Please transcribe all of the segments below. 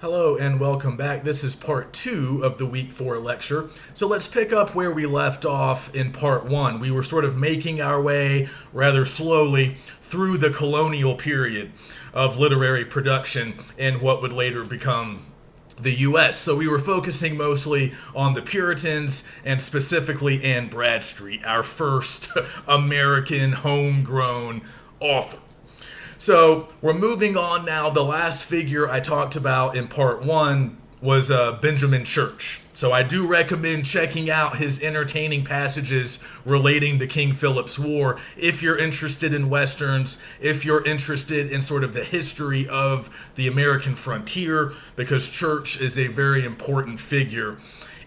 Hello and welcome back. This is part 2 of the week 4 lecture. So let's pick up where we left off in part 1. We were sort of making our way rather slowly through the colonial period of literary production in what would later become the U.S. So we were focusing mostly on the Puritans and specifically Anne Bradstreet, our first American homegrown author. So we're moving on now. The last figure I talked about in part 1 was Benjamin Church. So I do recommend checking out his entertaining passages relating to King Philip's War if you're interested in Westerns, if you're interested in sort of the history of the American frontier, because Church is a very important figure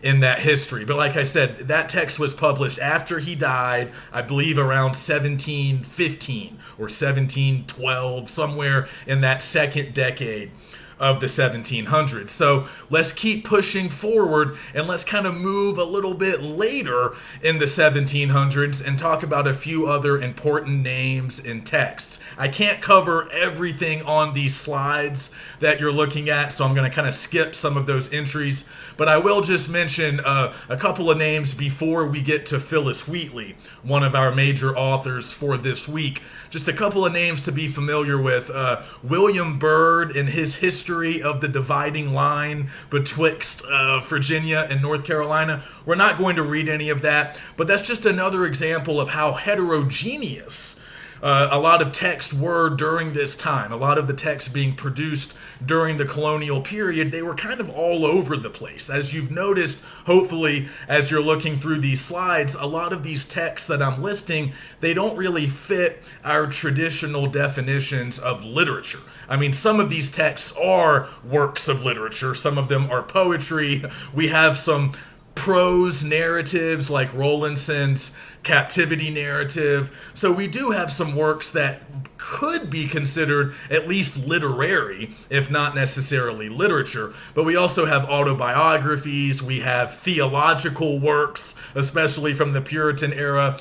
in that history. But like I said, that text was published after he died, I believe around 1715 or 1712, somewhere in that second decade of the 1700s. So let's keep pushing forward and let's kind of move a little bit later in the 1700s and talk about a few other important names and texts. I can't cover everything on these slides that you're looking at, so I'm going to kind of skip some of those entries, but I will just mention a couple of names before we get to Phyllis Wheatley, one of our major authors for this week. Just a couple of names to be familiar with. William Byrd in his History of the Dividing Line betwixt Virginia and North Carolina. We're not going to read any of that, but that's just another example of how heterogeneous a lot of texts were during this time. A lot of the texts being produced during the colonial period, they were kind of all over the place. As you've noticed, hopefully, as you're looking through these slides, a lot of these texts that I'm listing, they don't really fit our traditional definitions of literature. I mean, some of these texts are works of literature. Some of them are poetry. We have some prose narratives like Rowlandson's captivity narrative. So we do have some works that could be considered at least literary, if not necessarily literature. But we also have autobiographies, we have theological works, especially from the Puritan era,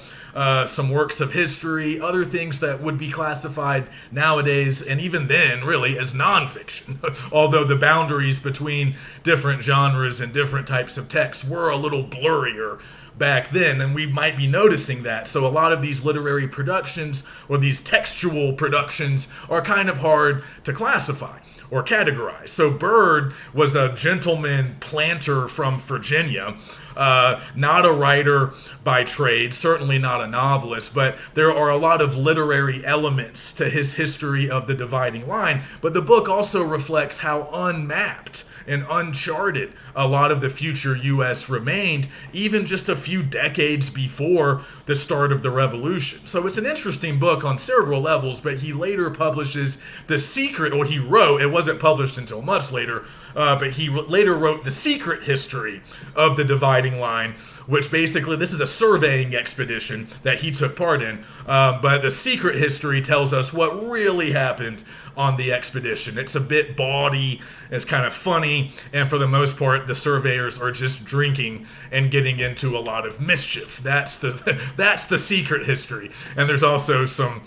some works of history, other things that would be classified nowadays, and even then, really, as nonfiction. Although the boundaries between different genres and different types of texts were a little blurrier back then, and we might be noticing that. So a lot of these literary productions, or these textual productions, are kind of hard to classify or categorize. So Byrd was a gentleman planter from Virginia, not a writer by trade, certainly not a novelist, but there are a lot of literary elements to his History of the Dividing Line. But the book also reflects how unmapped and uncharted a lot of the future U.S. remained, even just a few decades before the start of the Revolution. So it's an interesting book on several levels, but he later publishes The Secret, or he wrote, it wasn't published until much later, but he later wrote The Secret History of the Dividing Line, which basically, this is a surveying expedition that he took part in, but The Secret History tells us what really happened on the expedition. It's a bit bawdy, it's kind of funny, and for the most part, the surveyors are just drinking and getting into a lot of mischief. That's the secret history. And there's also some,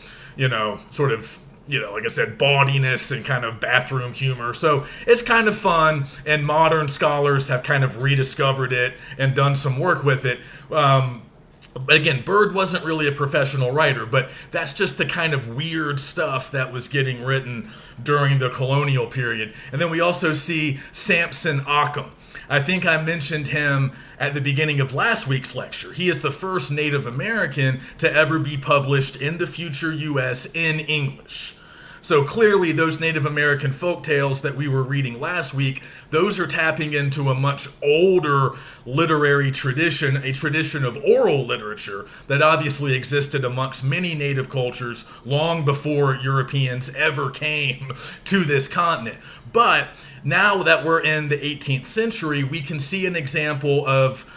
sort of, like I said, bawdiness and kind of bathroom humor. So it's kind of fun, and modern scholars have kind of rediscovered it and done some work with it. But again, Byrd wasn't really a professional writer, but that's just the kind of weird stuff that was getting written during the colonial period. And then we also see Samson Occam. I think I mentioned him at the beginning of last week's lecture. He is the first Native American to ever be published in the future U.S. in English. So clearly those Native American folktales that we were reading last week, those are tapping into a much older literary tradition, a tradition of oral literature that obviously existed amongst many native cultures long before Europeans ever came to this continent. But now that we're in the 18th century, we can see an example of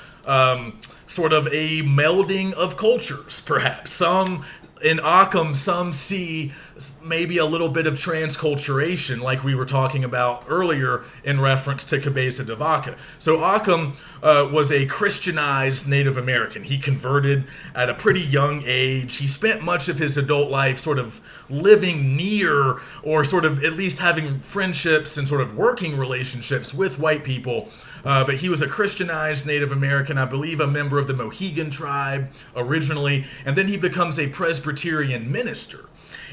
sort of a melding of cultures, perhaps. In Occam, some see maybe a little bit of transculturation, like we were talking about earlier in reference to Cabeza de Vaca. So Occam was a Christianized Native American. He converted at a pretty young age. He spent much of his adult life sort of living near, or sort of at least having friendships and sort of working relationships with white people. But he was a Christianized Native American, I believe a member of the Mohegan tribe originally, and then he becomes a Presbyterian minister.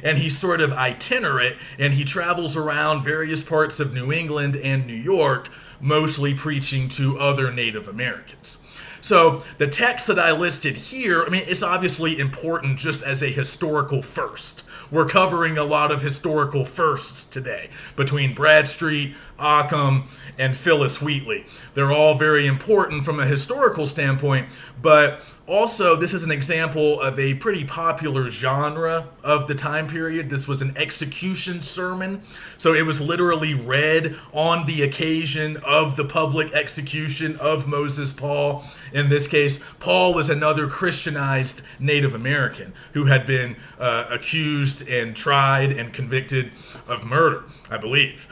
And he's sort of itinerant, and he travels around various parts of New England and New York, mostly preaching to other Native Americans. So the text that I listed here, I mean, it's obviously important just as a historical first. We're covering a lot of historical firsts today between Bradstreet, Occam, and Phyllis Wheatley. They're all very important from a historical standpoint, but also this is an example of a pretty popular genre of the time period. This was an execution sermon, so it was literally read on the occasion of the public execution of Moses Paul. In this case, Paul was another Christianized Native American who had been accused and tried and convicted of murder, I believe.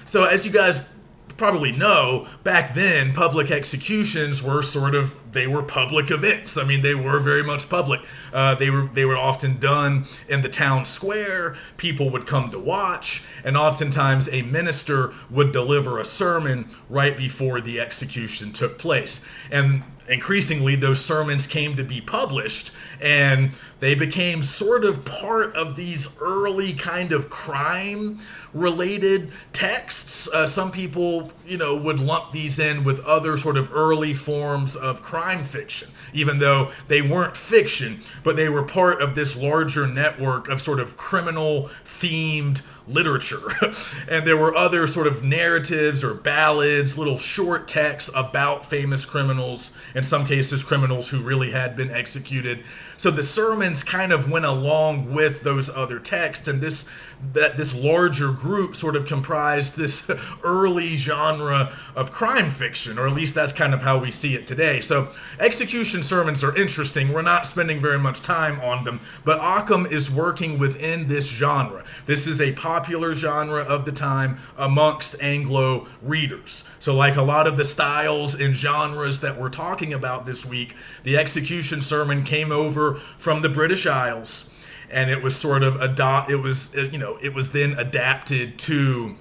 So as you guys probably know, back then public executions were they were public events. I mean, they were very much public. They were often done in the town square. People would come to watch, and oftentimes a minister would deliver a sermon right before the execution took place. And increasingly, those sermons came to be published, and they became sort of part of these early kind of crime-related texts. Some people, would lump these in with other sort of early forms of crime fiction, even though they weren't fiction, but they were part of this larger network of sort of criminal-themed literature. And there were other sort of narratives or ballads, little short texts about famous criminals, in some cases criminals who really had been executed. So the sermons kind of went along with those other texts, and this larger group sort of comprised this early genre of crime fiction, or at least that's kind of how we see it today. So execution sermons are interesting. We're not spending very much time on them, but Occam is working within this genre. This is a popular genre of the time amongst Anglo readers. So like a lot of the styles and genres that we're talking about this week, the execution sermon came over from the British Isles, and it was sort of it was then adapted to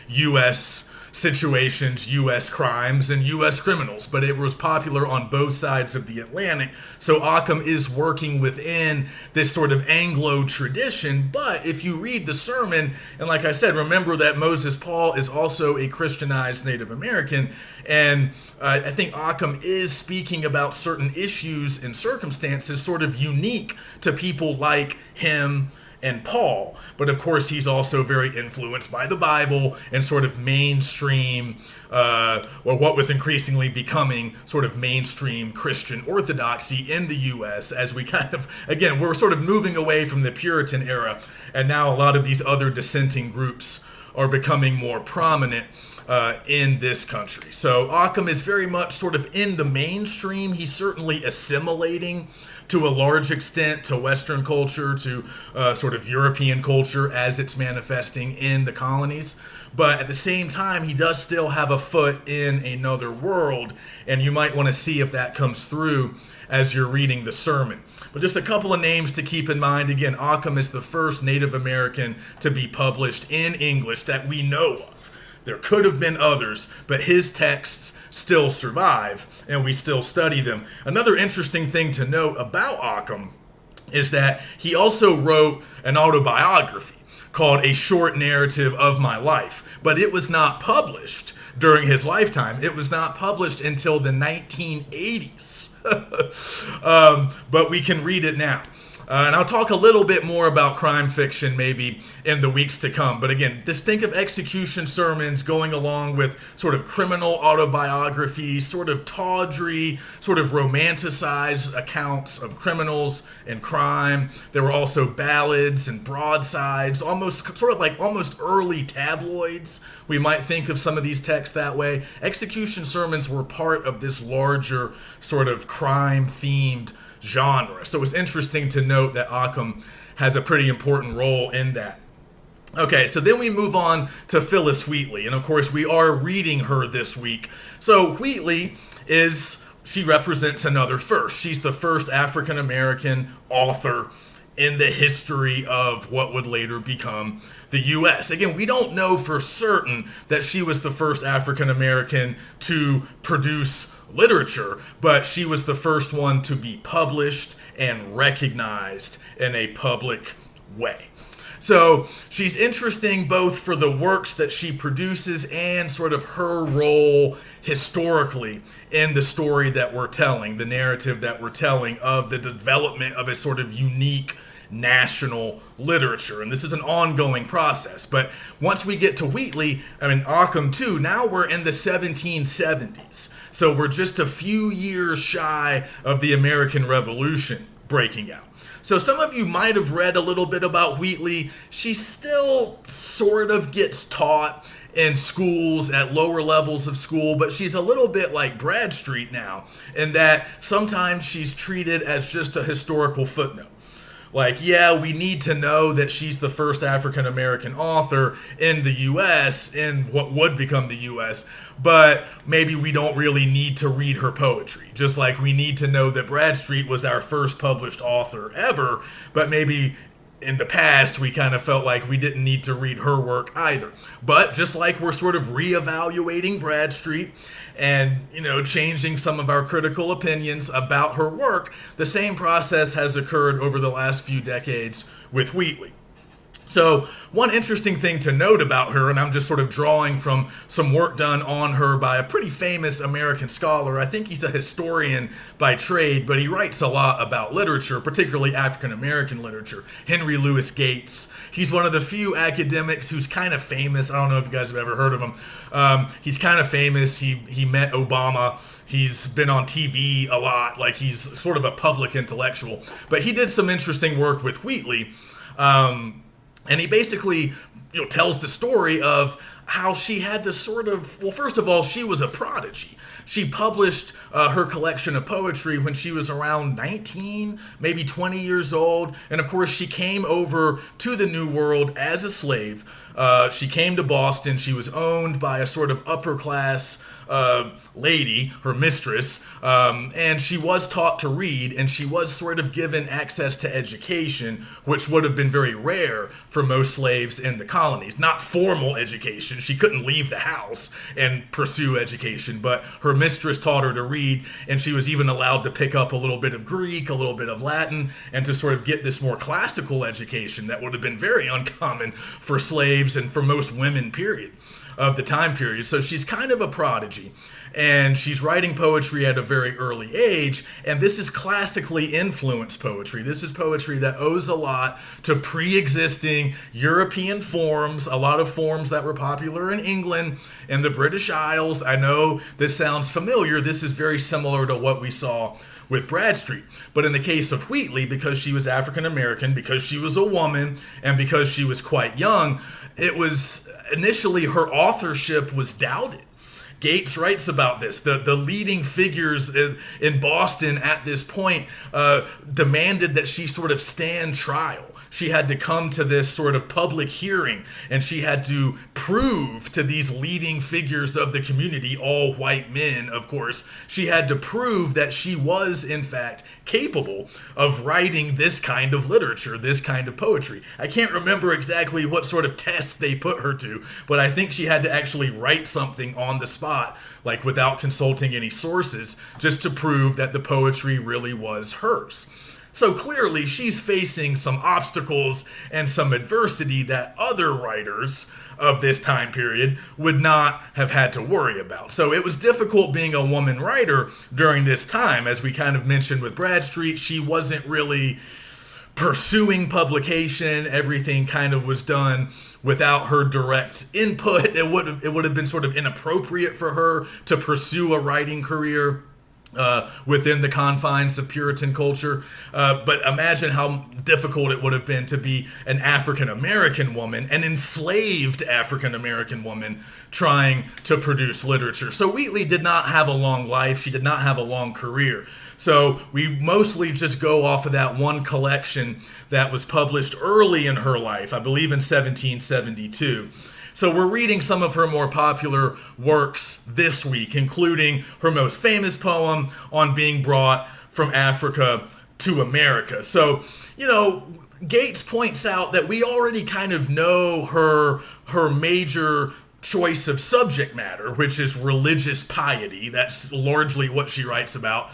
U.S. situations, U.S. crimes, and U.S. criminals, but it was popular on both sides of the Atlantic. So Occam is working within this sort of Anglo tradition, but if you read the sermon, and like I said, remember that Moses Paul is also a Christianized Native American, and I think Occam is speaking about certain issues and circumstances sort of unique to people like him and Paul. But of course, he's also very influenced by the Bible and sort of mainstream, or what was increasingly becoming sort of mainstream Christian orthodoxy in the U.S. as we kind of, again, we're sort of moving away from the Puritan era, and now a lot of these other dissenting groups are becoming more prominent in this country. So Occam is very much sort of in the mainstream. He's certainly assimilating to a large extent to Western culture, to sort of European culture as it's manifesting in the colonies. But at the same time, he does still have a foot in another world, and you might want to see if that comes through as you're reading the sermon. But just a couple of names to keep in mind. Again, Occam is the first Native American to be published in English that we know of. There could have been others, but his texts still survive, and we still study them. Another interesting thing to note about Occam is that he also wrote an autobiography called A Short Narrative of My Life, but it was not published during his lifetime. It was not published until the 1980s, but we can read it now. And I'll talk a little bit more about crime fiction maybe in the weeks to come. But again, just think of execution sermons going along with sort of criminal autobiographies, sort of tawdry, sort of romanticized accounts of criminals and crime. There were also ballads and broadsides, almost early tabloids. We might think of some of these texts that way. Execution sermons were part of this larger sort of crime-themed genre. So it's interesting to note that Occam has a pretty important role in that. Okay, so then we move on to Phyllis Wheatley, and of course we are reading her this week. So Wheatley she represents another first. She's the first African American author in the history of what would later become the U.S. Again, we don't know for certain that she was the first African American to produce literature, but she was the first one to be published and recognized in a public way. So she's interesting both for the works that she produces and sort of her role historically in the story that we're telling, the narrative that we're telling of the development of a sort of unique national literature. And this is an ongoing process. But once we get to Wheatley, Ockham too, now we're in the 1770s. So we're just a few years shy of the American Revolution breaking out. So some of you might have read a little bit about Wheatley. She still sort of gets taught in schools at lower levels of school, but she's a little bit like Bradstreet now, in that sometimes she's treated as just a historical footnote. Like, yeah, we need to know that she's the first African American author in the U.S., in what would become the U.S., but maybe we don't really need to read her poetry. Just like we need to know that Bradstreet was our first published author ever, but maybe in the past we kind of felt like we didn't need to read her work either. But just like we're sort of reevaluating Bradstreet and, changing some of our critical opinions about her work, the same process has occurred over the last few decades with Wheatley. So one interesting thing to note about her, and I'm just sort of drawing from some work done on her by a pretty famous American scholar. I think he's a historian by trade, but he writes a lot about literature, particularly African American literature. Henry Louis Gates. He's one of the few academics who's kind of famous. I don't know if you guys have ever heard of him. He's kind of famous. He met Obama. He's been on TV a lot. Like, he's sort of a public intellectual. But he did some interesting work with Wheatley. And he basically, tells the story of how she had to first of all, she was a prodigy. She published her collection of poetry when she was around 19, maybe 20 years old. And of course, she came over to the New World as a slave. She came to Boston. She was owned by a sort of upper class lady, her mistress, and she was taught to read, and she was sort of given access to education, which would have been very rare for most slaves in the colonies. Not formal education. She couldn't leave the house and pursue education, but her mistress taught her to read, and she was even allowed to pick up a little bit of Greek, a little bit of Latin, and to sort of get this more classical education that would have been very uncommon for slaves and for most women, period, of the time period. So she's kind of a prodigy, and she's writing poetry at a very early age, and this is classically influenced poetry. This is poetry that owes a lot to pre-existing European forms, a lot of forms that were popular in England and the British Isles. I know this sounds familiar. This is very similar to what we saw with Bradstreet. But in the case of Wheatley, because she was African American, because she was a woman, and because she was quite young, it was initially her authorship was doubted. Gates writes about this. The leading figures in Boston at this point demanded that she sort of stand trial. She had to come to this sort of public hearing, and she had to prove to these leading figures of the community, all white men, of course, she had to prove that she was, in fact, capable of writing this kind of literature, this kind of poetry. I can't remember exactly what sort of test they put her to, but I think she had to actually write something on the spot, like without consulting any sources, just to prove that the poetry really was hers. So clearly she's facing some obstacles and some adversity that other writers of this time period would not have had to worry about. So it was difficult being a woman writer during this time. As we kind of mentioned with Bradstreet, she wasn't really pursuing publication. Everything kind of was done without her direct input. It would have been sort of inappropriate for her to pursue a writing career. within the confines of Puritan culture. But imagine how difficult it would have been to be an African American woman, an enslaved African American woman, trying to produce literature. So Wheatley did not have a long life. She did not have a long career. So we mostly just go off of that one collection that was published early in her life, I believe in 1772. So we're reading some of her more popular works this week, including her most famous poem on being brought from Africa to America. So, Gates points out that we already kind of know her major choice of subject matter, which is religious piety. That's largely what she writes about.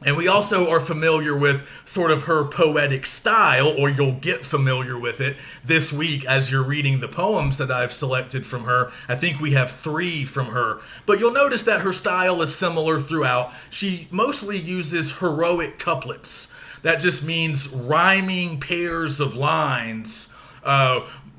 And we also are familiar with sort of her poetic style, or you'll get familiar with it this week as you're reading the poems that I've selected from her. I think we have 3 from her. But you'll notice that her style is similar throughout. She mostly uses heroic couplets. That just means rhyming pairs of lines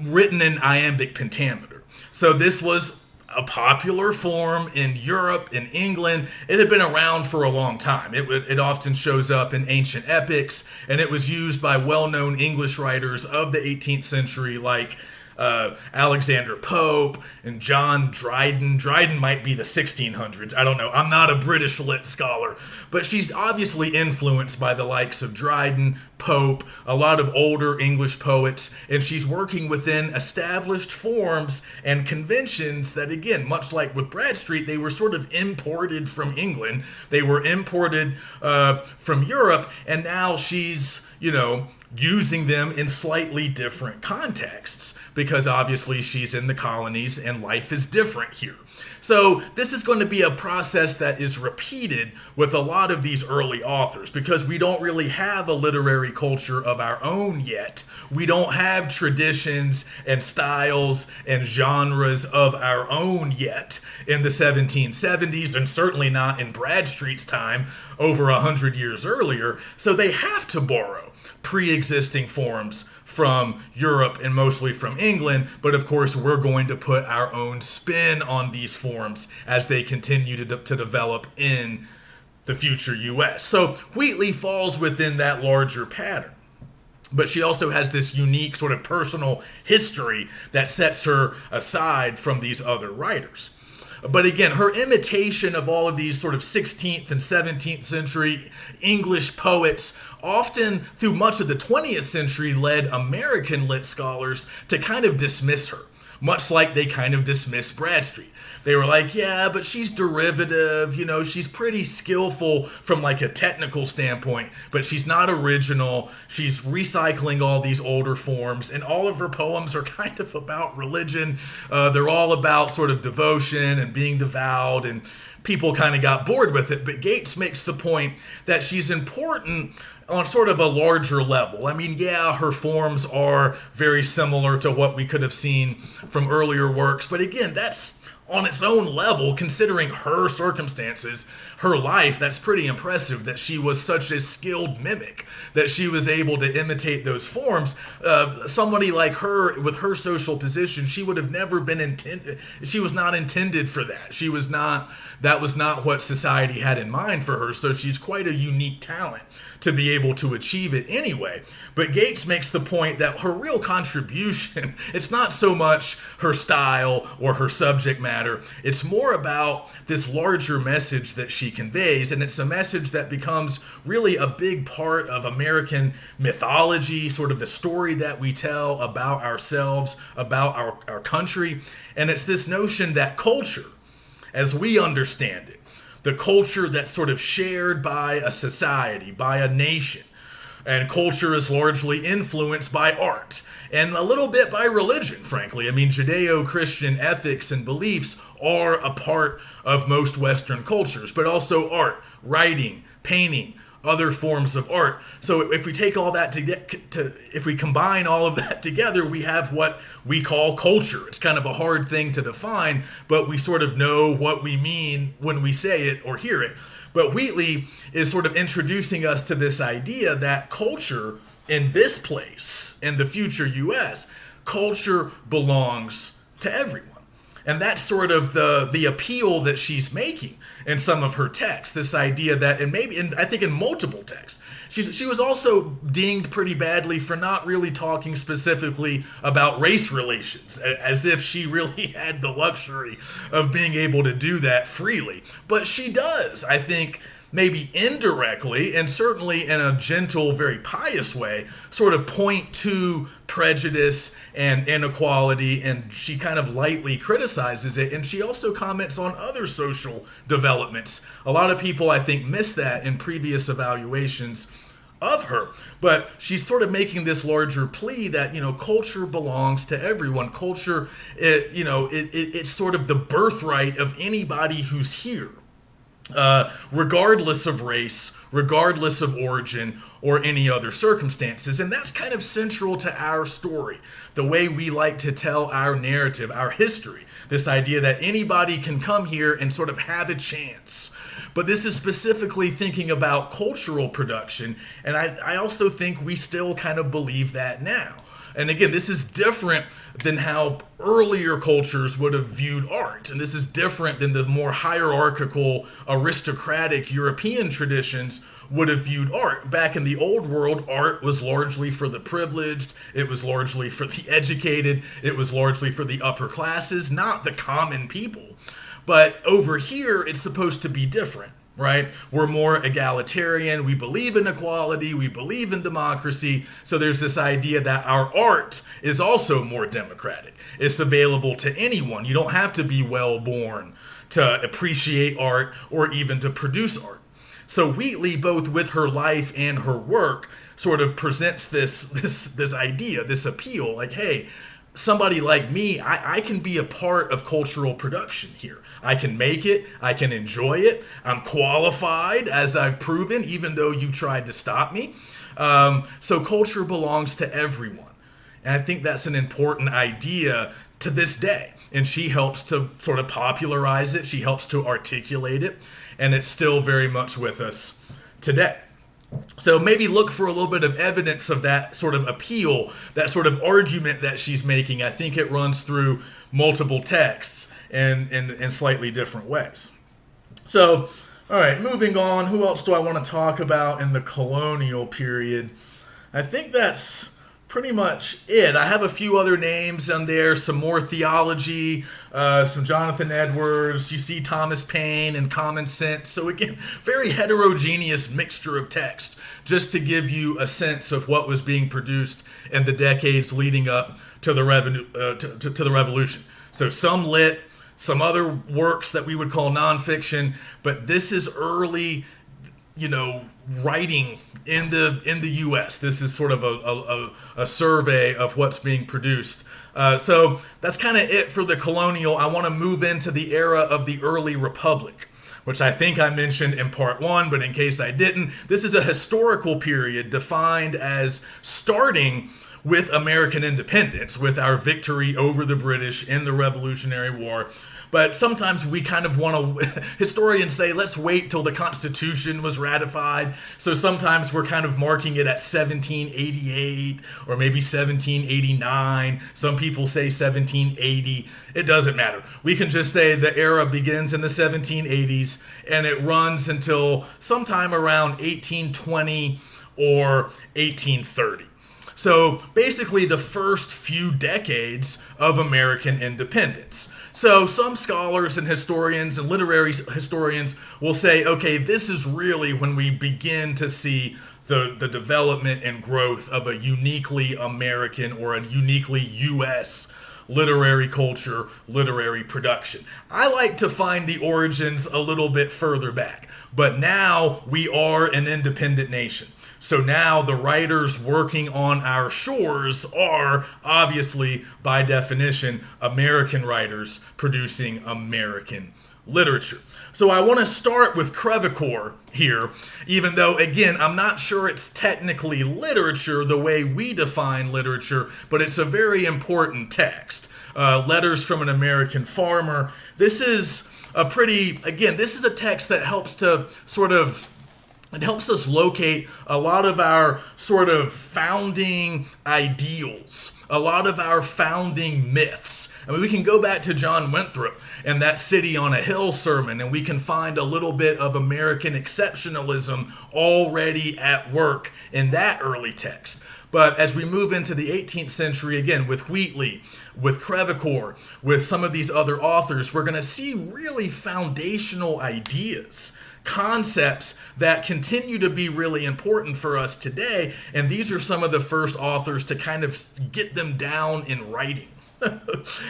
written in iambic pentameter. So this was a popular form in Europe, in England. It had been around for a long time. It often shows up in ancient epics, and it was used by well-known English writers of the 18th century like Alexander Pope and John Dryden. Dryden might be the 1600s. I don't know. I'm not a British lit scholar, but she's obviously influenced by the likes of Dryden, Pope, a lot of older English poets, and she's working within established forms and conventions that, again, much like with Bradstreet, they were sort of imported from England. They were imported from Europe, and now she's, using them in slightly different contexts because obviously she's in the colonies and life is different here. So this is going to be a process that is repeated with a lot of these early authors because we don't really have a literary culture of our own yet. We don't have traditions and styles and genres of our own yet in the 1770s, and certainly not in Bradstreet's time over 100 years earlier. So they have to borrow pre-existing forms from Europe and mostly from England, but of course we're going to put our own spin on these forms as they continue to develop in the future US. So Wheatley falls within that larger pattern. But she also has this unique sort of personal history that sets her aside from these other writers. But again, her imitation of all of these sort of 16th and 17th century English poets often through much of the 20th century led American lit scholars to kind of dismiss her, much like they kind of dismissed Bradstreet. They were like, yeah, but she's derivative, she's pretty skillful from like a technical standpoint, but she's not original. She's recycling all these older forms, and all of her poems are kind of about religion. They're all about sort of devotion and being devout, and people kind of got bored with it. But Gates makes the point that she's important on sort of a larger level. I mean, yeah, her forms are very similar to what we could have seen from earlier works, but again, that's on its own level, considering her circumstances, her life, that's pretty impressive that she was such a skilled mimic, that she was able to imitate those forms. Somebody like her, with her social position, she would have never been intended, she was not intended for that. That was not what society had in mind for her, so she's quite a unique talent to be able to achieve it anyway. But Gates makes the point that her real contribution, it's not so much her style or her subject matter, it's more about this larger message that she conveys, and it's a message that becomes really a big part of American mythology, sort of the story that we tell about ourselves, about our country, and it's this notion that culture, as we understand it, the culture that's sort of shared by a society, by a nation. And culture is largely influenced by art and a little bit by religion, frankly. I mean, Judeo-Christian ethics and beliefs are a part of most Western cultures, but also art, writing, painting, other forms of art. So if we take all that if we combine all of that together, we have what we call culture. It's kind of a hard thing to define, but we sort of know what we mean when we say it or hear it. But Wheatley is sort of introducing us to this idea that culture in this place, in the future US, culture belongs to everyone. And that's sort of the appeal that she's making in some of her texts. This idea that, and I think in multiple texts, she was also dinged pretty badly for not really talking specifically about race relations, as if she really had the luxury of being able to do that freely. But she does, I think, maybe indirectly, and certainly in a gentle, very pious way, sort of point to prejudice and inequality, and she kind of lightly criticizes it, and she also comments on other social developments. A lot of people, I think, miss that in previous evaluations of her, but she's sort of making this larger plea that, culture belongs to everyone. Culture, it's sort of the birthright of anybody who's here. Regardless of race, regardless of origin, or any other circumstances. And that's kind of central to our story, the way we like to tell our narrative, our history. This idea that anybody can come here and sort of have a chance. But this is specifically thinking about cultural production, and I also think we still kind of believe that now. And again, this is different than how earlier cultures would have viewed art. And this is different than the more hierarchical, aristocratic European traditions would have viewed art. Back in the old world, art was largely for the privileged. It was largely for the educated. It was largely for the upper classes, not the common people. But over here, it's supposed to be different. Right? We're more egalitarian. We believe in equality. We believe in democracy. So there's this idea that our art is also more democratic. It's available to anyone. You don't have to be well-born to appreciate art or even to produce art. So Wheatley, both with her life and her work, sort of presents this idea, this appeal, like, hey, somebody like me, I can be a part of cultural production here. I can make it. I can enjoy it. I'm qualified, as I've proven, even though you tried to stop me. So culture belongs to everyone. And I think that's an important idea to this day. And she helps to sort of popularize it. She helps to articulate it. And it's still very much with us today. So maybe look for a little bit of evidence of that sort of appeal, that sort of argument that she's making. I think it runs through multiple texts and in slightly different ways. So, all right, moving on. Who else do I want to talk about in the colonial period? I think that's pretty much it. I have a few other names on there, some more theology, some Jonathan Edwards, you see Thomas Paine and Common Sense. So again, very heterogeneous mixture of text, just to give you a sense of what was being produced in the decades leading up to the revolution. So some lit, some other works that we would call nonfiction, but this is early, writing in the U.S. This is sort of a survey of what's being produced. So that's kind of it for the colonial. I want to move into the era of the early republic, which I think I mentioned in part one, but in case I didn't, this is a historical period defined as starting with American independence, with our victory over the British in the Revolutionary War. But sometimes we kind of want to, historians say, let's wait till the Constitution was ratified. So sometimes we're kind of marking it at 1788 or maybe 1789. Some people say 1780. It doesn't matter. We can just say the era begins in the 1780s and it runs until sometime around 1820 or 1830. So basically the first few decades of American independence. So some scholars and historians and literary historians will say, okay, this is really when we begin to see the development and growth of a uniquely American or a uniquely U.S. literary culture, literary production. I like to find the origins a little bit further back, but now we are an independent nation. So now the writers working on our shores are obviously, by definition, American writers producing American literature. So I want to start with Crevecoeur here, even though, again, I'm not sure it's technically literature the way we define literature, but it's a very important text. Letters from an American Farmer. This is this is a text that helps to it helps us locate a lot of our sort of founding ideals, a lot of our founding myths. I mean, we can go back to John Winthrop and that City on a Hill sermon, and we can find a little bit of American exceptionalism already at work in that early text. But as we move into the 18th century, again, with Wheatley, with Crevecoeur, with some of these other authors, we're going to see really foundational ideas, concepts that continue to be really important for us today. And these are some of the first authors to kind of get them down in writing.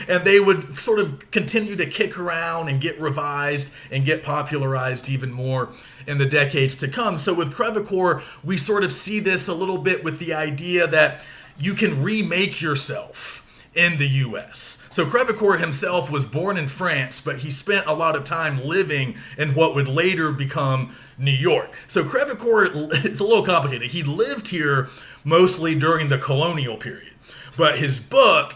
And they would sort of continue to kick around and get revised and get popularized even more in the decades to come. So with Crevecoeur, we sort of see this a little bit with the idea that you can remake yourself in the U.S. So Crevecoeur himself was born in France, but he spent a lot of time living in what would later become New York. So Crevecoeur, it's a little complicated. He lived here mostly during the colonial period, but his book,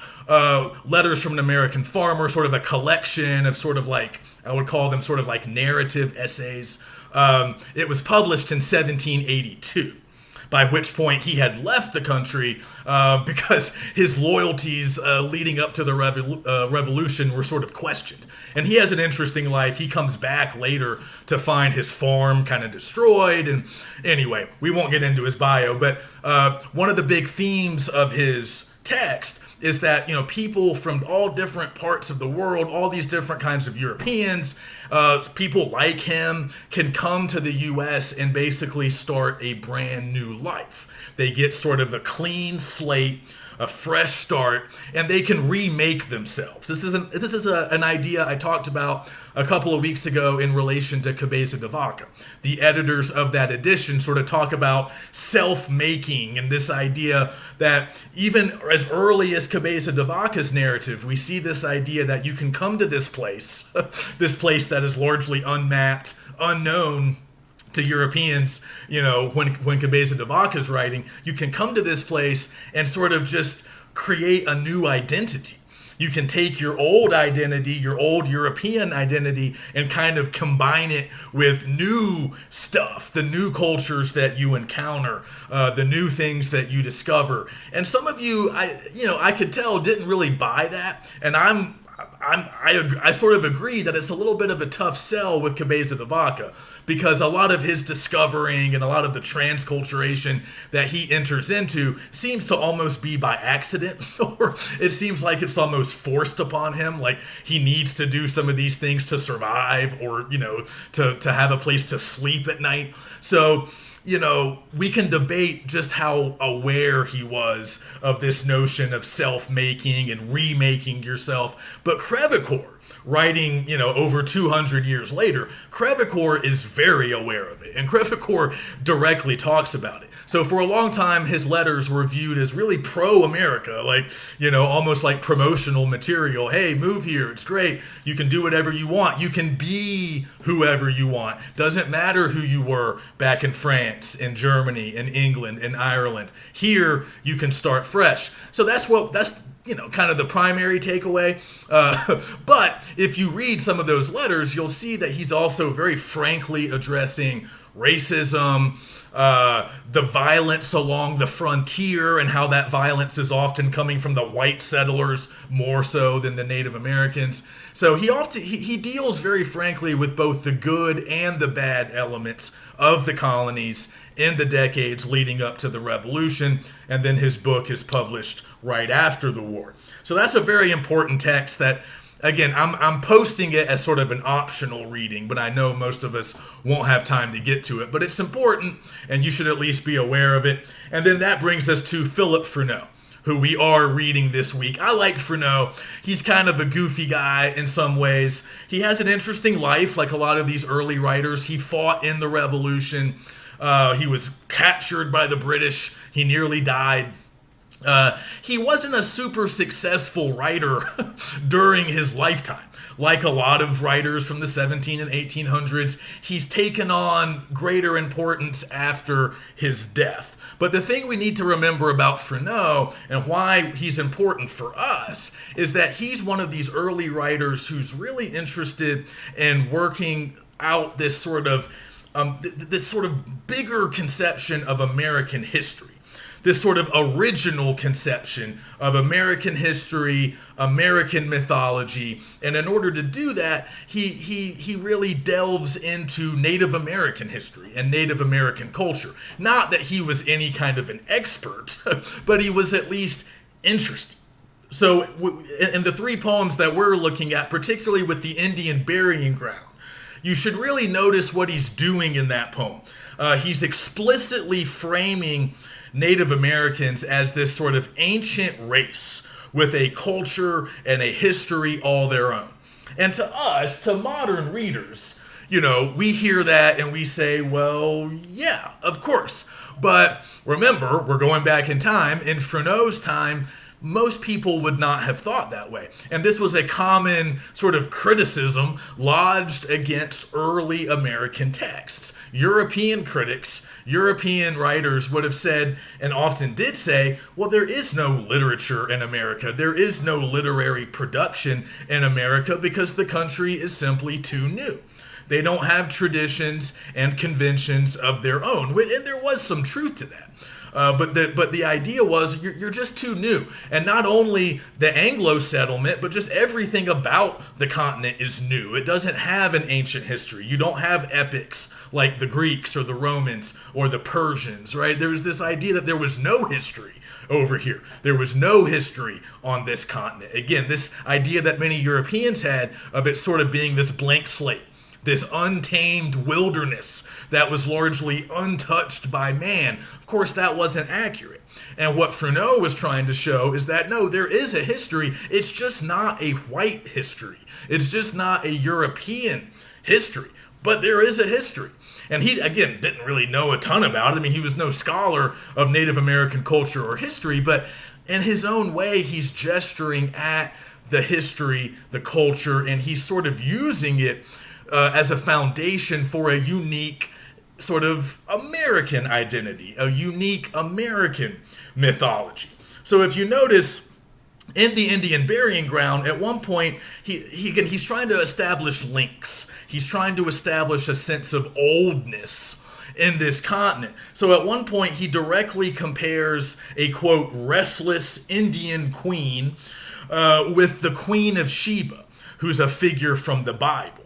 Letters from an American Farmer, sort of a collection of sort of like, I would call them sort of like narrative essays. It was published in 1782, by which point he had left the country because his loyalties leading up to the revolution were sort of questioned. And he has an interesting life. He comes back later to find his farm kind of destroyed. And anyway, we won't get into his bio, but one of the big themes of his text is that, you know, people from all different parts of the world, all these different kinds of Europeans, people like him can come to the U.S. and basically start a brand new life. They get sort of a clean slate, a fresh start, and they can remake themselves. This is an idea I talked about a couple of weeks ago in relation to Cabeza de Vaca. The editors of that edition sort of talk about self-making and this idea that even as early as Cabeza de Vaca's narrative, we see this idea that you can come to this place, this place that is largely unmapped, unknown to Europeans, you know, when Cabeza de Vaca is writing, you can come to this place and sort of just create a new identity. You can take your old identity, your old European identity, and kind of combine it with new stuff, the new cultures that you encounter, the new things that you discover. And some of you, I could tell, didn't really buy that, and I sort of agree that it's a little bit of a tough sell with Cabeza de Vaca, because a lot of his discovering and a lot of the transculturation that he enters into seems to almost be by accident, or it seems like it's almost forced upon him, like he needs to do some of these things to survive, or, you know, to have a place to sleep at night. So, you know, we can debate just how aware he was of this notion of self-making and remaking yourself. But Crevecoeur, writing, you know, over 200 years later, Crevecoeur is very aware of it. And Crevecoeur directly talks about it. So for a long time, his letters were viewed as really pro-America, like, you know, almost like promotional material. Hey, move here. It's great. You can do whatever you want. You can be whoever you want. Doesn't matter who you were back in France, in Germany, in England, in Ireland. Here, you can start fresh. So that's you know, kind of the primary takeaway. But if you read some of those letters, you'll see that he's also very frankly addressing racism, the violence along the frontier, and how that violence is often coming from the white settlers more so than the Native Americans. So he deals very frankly with both the good and the bad elements of the colonies in the decades leading up to the Revolution, and then his book is published right after the war. So that's a very important text that, again, I'm posting it as sort of an optional reading, but I know most of us won't have time to get to it. But it's important, and you should at least be aware of it. And then that brings us to Philip Freneau, who we are reading this week. I like Freneau. He's kind of a goofy guy in some ways. He has an interesting life, like a lot of these early writers. He fought in the Revolution. He was captured by the British. He nearly died. He wasn't a super successful writer during his lifetime. Like a lot of writers from the 17 and 1800s, he's taken on greater importance after his death. But the thing we need to remember about Freneau and why he's important for us is that he's one of these early writers who's really interested in working out this sort of bigger conception of American history. this sort of original conception of American history, American mythology. And in order to do that, he really delves into Native American history and Native American culture. Not that he was any kind of an expert, but he was at least interested. So in the three poems that we're looking at, particularly with the Indian burying ground, you should really notice what he's doing in that poem. He's explicitly framing Native Americans as this sort of ancient race with a culture and a history all their own. And to us, to modern readers, we hear that and we say, well, yeah, of course. But remember, we're going back in time. In Freneau's time, most people would not have thought that way. And this was a common sort of criticism lodged against early American texts. European critics, European writers would have said, and often did say, well, there is no literature in America. There is no literary production in America because the country is simply too new. They don't have traditions and conventions of their own. And there was some truth to that. But the idea was you're just too new. And not only the Anglo settlement, but just everything about the continent is new. It doesn't have an ancient history. You don't have epics like the Greeks or the Romans or the Persians, right? There was this idea that there was no history over here. There was no history on this continent. Again, this idea that many Europeans had of it sort of being this blank slate, this untamed wilderness that was largely untouched by man. Of course, that wasn't accurate. And what Freneau was trying to show is that, no, there is a history. It's just not a white history. It's just not a European history. But there is a history. And he, again, didn't really know a ton about it. I mean, he was no scholar of Native American culture or history, but in his own way, he's gesturing at the history, the culture, and he's sort of using it as a foundation for a unique sort of American identity, a unique American mythology. So if you notice in the Indian burying ground, at one point, he's trying to establish links. He's trying to establish a sense of oldness in this continent. So at one point, he directly compares a, quote, restless Indian queen with the Queen of Sheba, who's a figure from the Bible.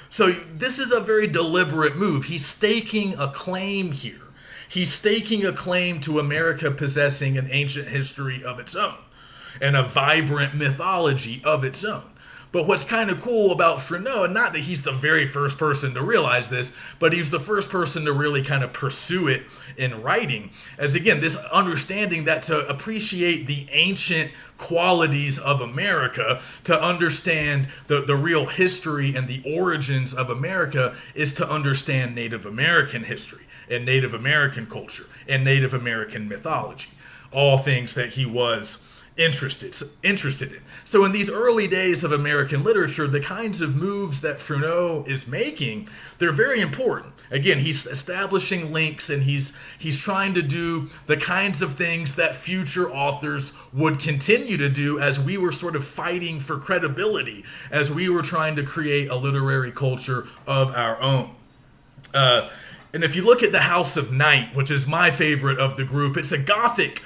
So this is a very deliberate move. He's staking a claim here. He's staking a claim to America possessing an ancient history of its own and a vibrant mythology of its own. But what's kind of cool about Freneau, and not that he's the very first person to realize this, but he's the first person to really kind of pursue it in writing, as again, this understanding that to appreciate the ancient qualities of America, to understand the real history and the origins of America, is to understand Native American history and Native American culture and Native American mythology, all things that he was interested in. So in these early days of American literature, the kinds of moves that Freneau is making, they're very important. Again, he's establishing links, and he's trying to do the kinds of things that future authors would continue to do as we were sort of fighting for credibility, as we were trying to create a literary culture of our own. And if you look at The House of Night, which is my favorite of the group, it's a Gothic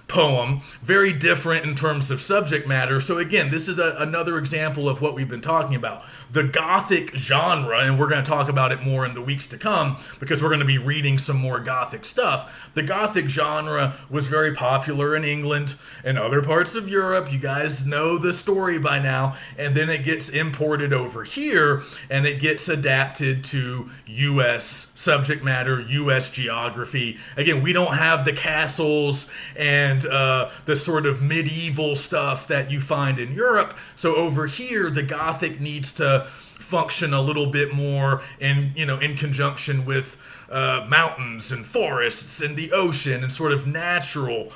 poem, very different in terms of subject matter. So again, this is another example of what we've been talking about. The Gothic genre, and we're going to talk about it more in the weeks to come because we're going to be reading some more Gothic stuff. The Gothic genre was very popular in England and other parts of Europe. You guys know the story by now. And then it gets imported over here and it gets adapted to U.S. subject matter, U.S. geography. Again, we don't have the castles and the sort of medieval stuff that you find in Europe. So over here, the Gothic needs to function a little bit more in conjunction with mountains and forests and the ocean and sort of the natural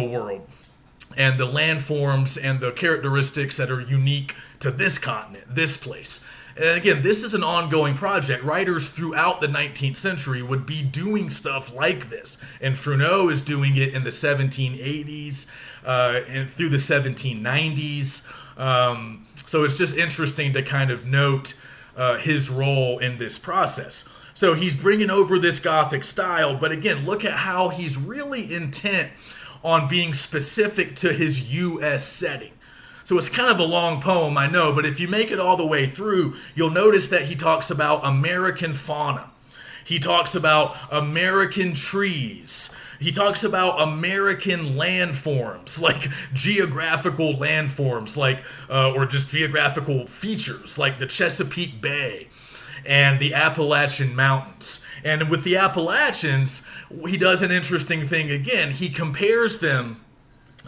world and the landforms and the characteristics that are unique to this continent, this place. And again, this is an ongoing project. Writers throughout the 19th century would be doing stuff like this. And Freneau is doing it in the 1780s and through the 1790s. So it's just interesting to kind of note his role in this process. So he's bringing over this Gothic style, but again, look at how he's really intent on being specific to his U.S. setting. So it's kind of a long poem, I know, but if you make it all the way through, you'll notice that he talks about American fauna. He talks about American trees. He talks about American landforms, like geographical landforms, like or just geographical features, like the Chesapeake Bay and the Appalachian Mountains. And with the Appalachians, he does an interesting thing again. He compares them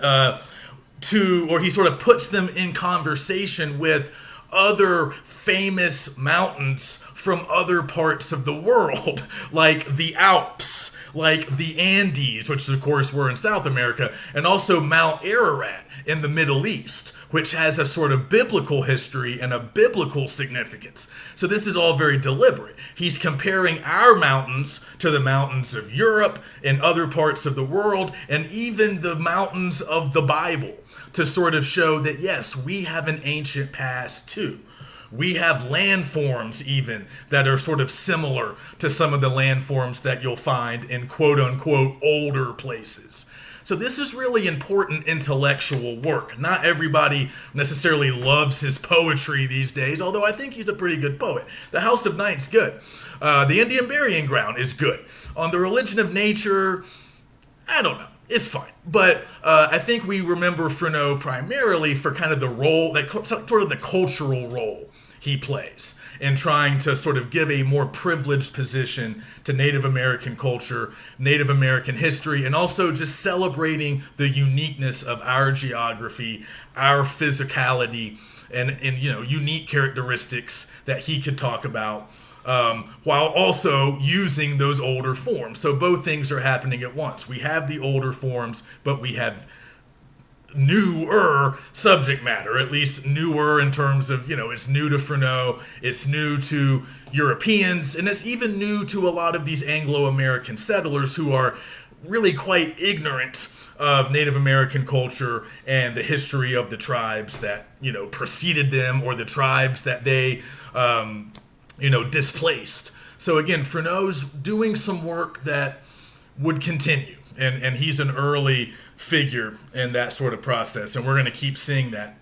or he sort of puts them in conversation with other famous mountains from other parts of the world, like the Alps, like the Andes, which of course were in South America, and also Mount Ararat in the Middle East, which has a sort of biblical history and a biblical significance. So this is all very deliberate. He's comparing our mountains to the mountains of Europe and other parts of the world, and even the mountains of the Bible, to sort of show that, yes, we have an ancient past too. We have landforms even that are sort of similar to some of the landforms that you'll find in quote-unquote older places. So this is really important intellectual work. Not everybody necessarily loves his poetry these days, although I think he's a pretty good poet. The House of Night's good. The Indian Burying Ground is good. On The Religion of Nature, I don't know. It's fine. But I think we remember Freneau primarily for kind of the role, sort of the cultural role he plays in trying to sort of give a more privileged position to Native American culture, Native American history, and also just celebrating the uniqueness of our geography, our physicality, and unique characteristics that he could talk about, while also using those older forms. So both things are happening at once. We have the older forms, but we have newer subject matter, at least newer in terms of, it's new to Freneau, it's new to Europeans, and it's even new to a lot of these Anglo-American settlers who are really quite ignorant of Native American culture and the history of the tribes that, preceded them, or the tribes that they, displaced. So again, Freneau's doing some work that would continue, and he's an early figure in that sort of process, and we're going to keep seeing that,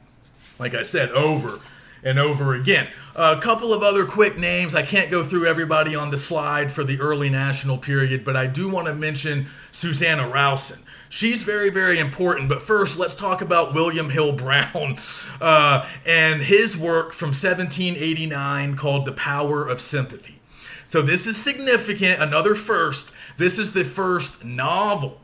like I said, over and over again. A couple of other quick names. I can't go through everybody on the slide for the early national period, but I do want to mention Susanna Rowson. She's very, very important, but first let's talk about William Hill Brown and his work from 1789 called The Power of Sympathy. So this is significant, another first. This is the first novel,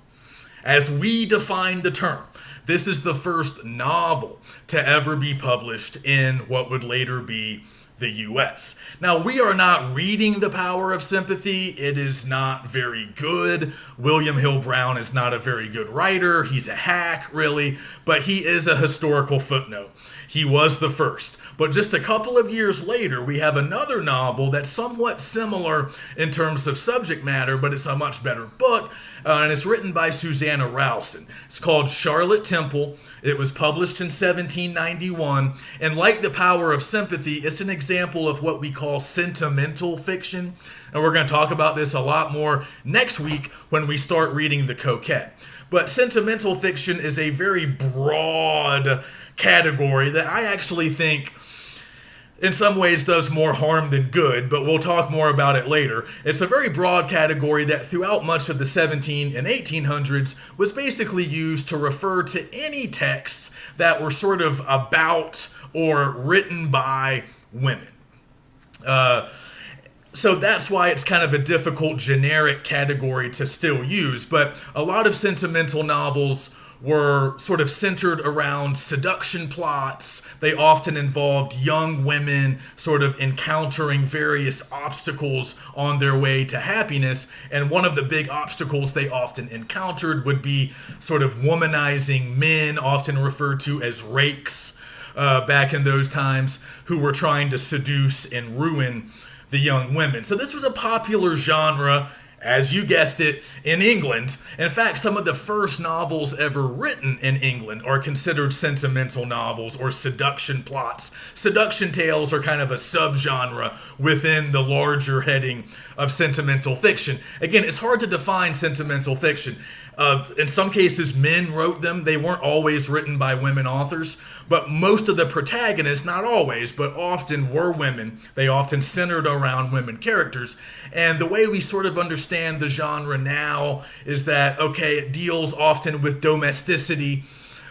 as we define the term. This is the first novel to ever be published in what would later be the U.S. Now, we are not reading The Power of Sympathy. It is not very good. William Hill Brown is not a very good writer. He's a hack, really, but he is a historical footnote. He was the first. But just a couple of years later, we have another novel that's somewhat similar in terms of subject matter, but it's a much better book, and it's written by Susanna Rowson. It's called Charlotte Temple. It was published in 1791, and like The Power of Sympathy, it's an example of what we call sentimental fiction, and we're going to talk about this a lot more next week when we start reading The Coquette. But sentimental fiction is a very broad category that I actually think in some ways does more harm than good, but we'll talk more about it later. It's a very broad category that throughout much of the 17 and 1800s was basically used to refer to any texts that were sort of about or written by women. So that's why it's kind of a difficult generic category to still use, but a lot of sentimental novels were sort of centered around seduction plots. They often involved young women sort of encountering various obstacles on their way to happiness. And one of the big obstacles they often encountered would be sort of womanizing men, often referred to as rakes back in those times, who were trying to seduce and ruin the young women. So this was a popular genre as you guessed it, in England. In fact, some of the first novels ever written in England are considered sentimental novels or seduction plots. Seduction tales are kind of a subgenre within the larger heading of sentimental fiction. Again, it's hard to define sentimental fiction. In some cases, men wrote them. They weren't always written by women authors, but most of the protagonists, not always, but often were women. They often centered around women characters. And the way we sort of understand the genre now is that, okay, it deals often with domesticity.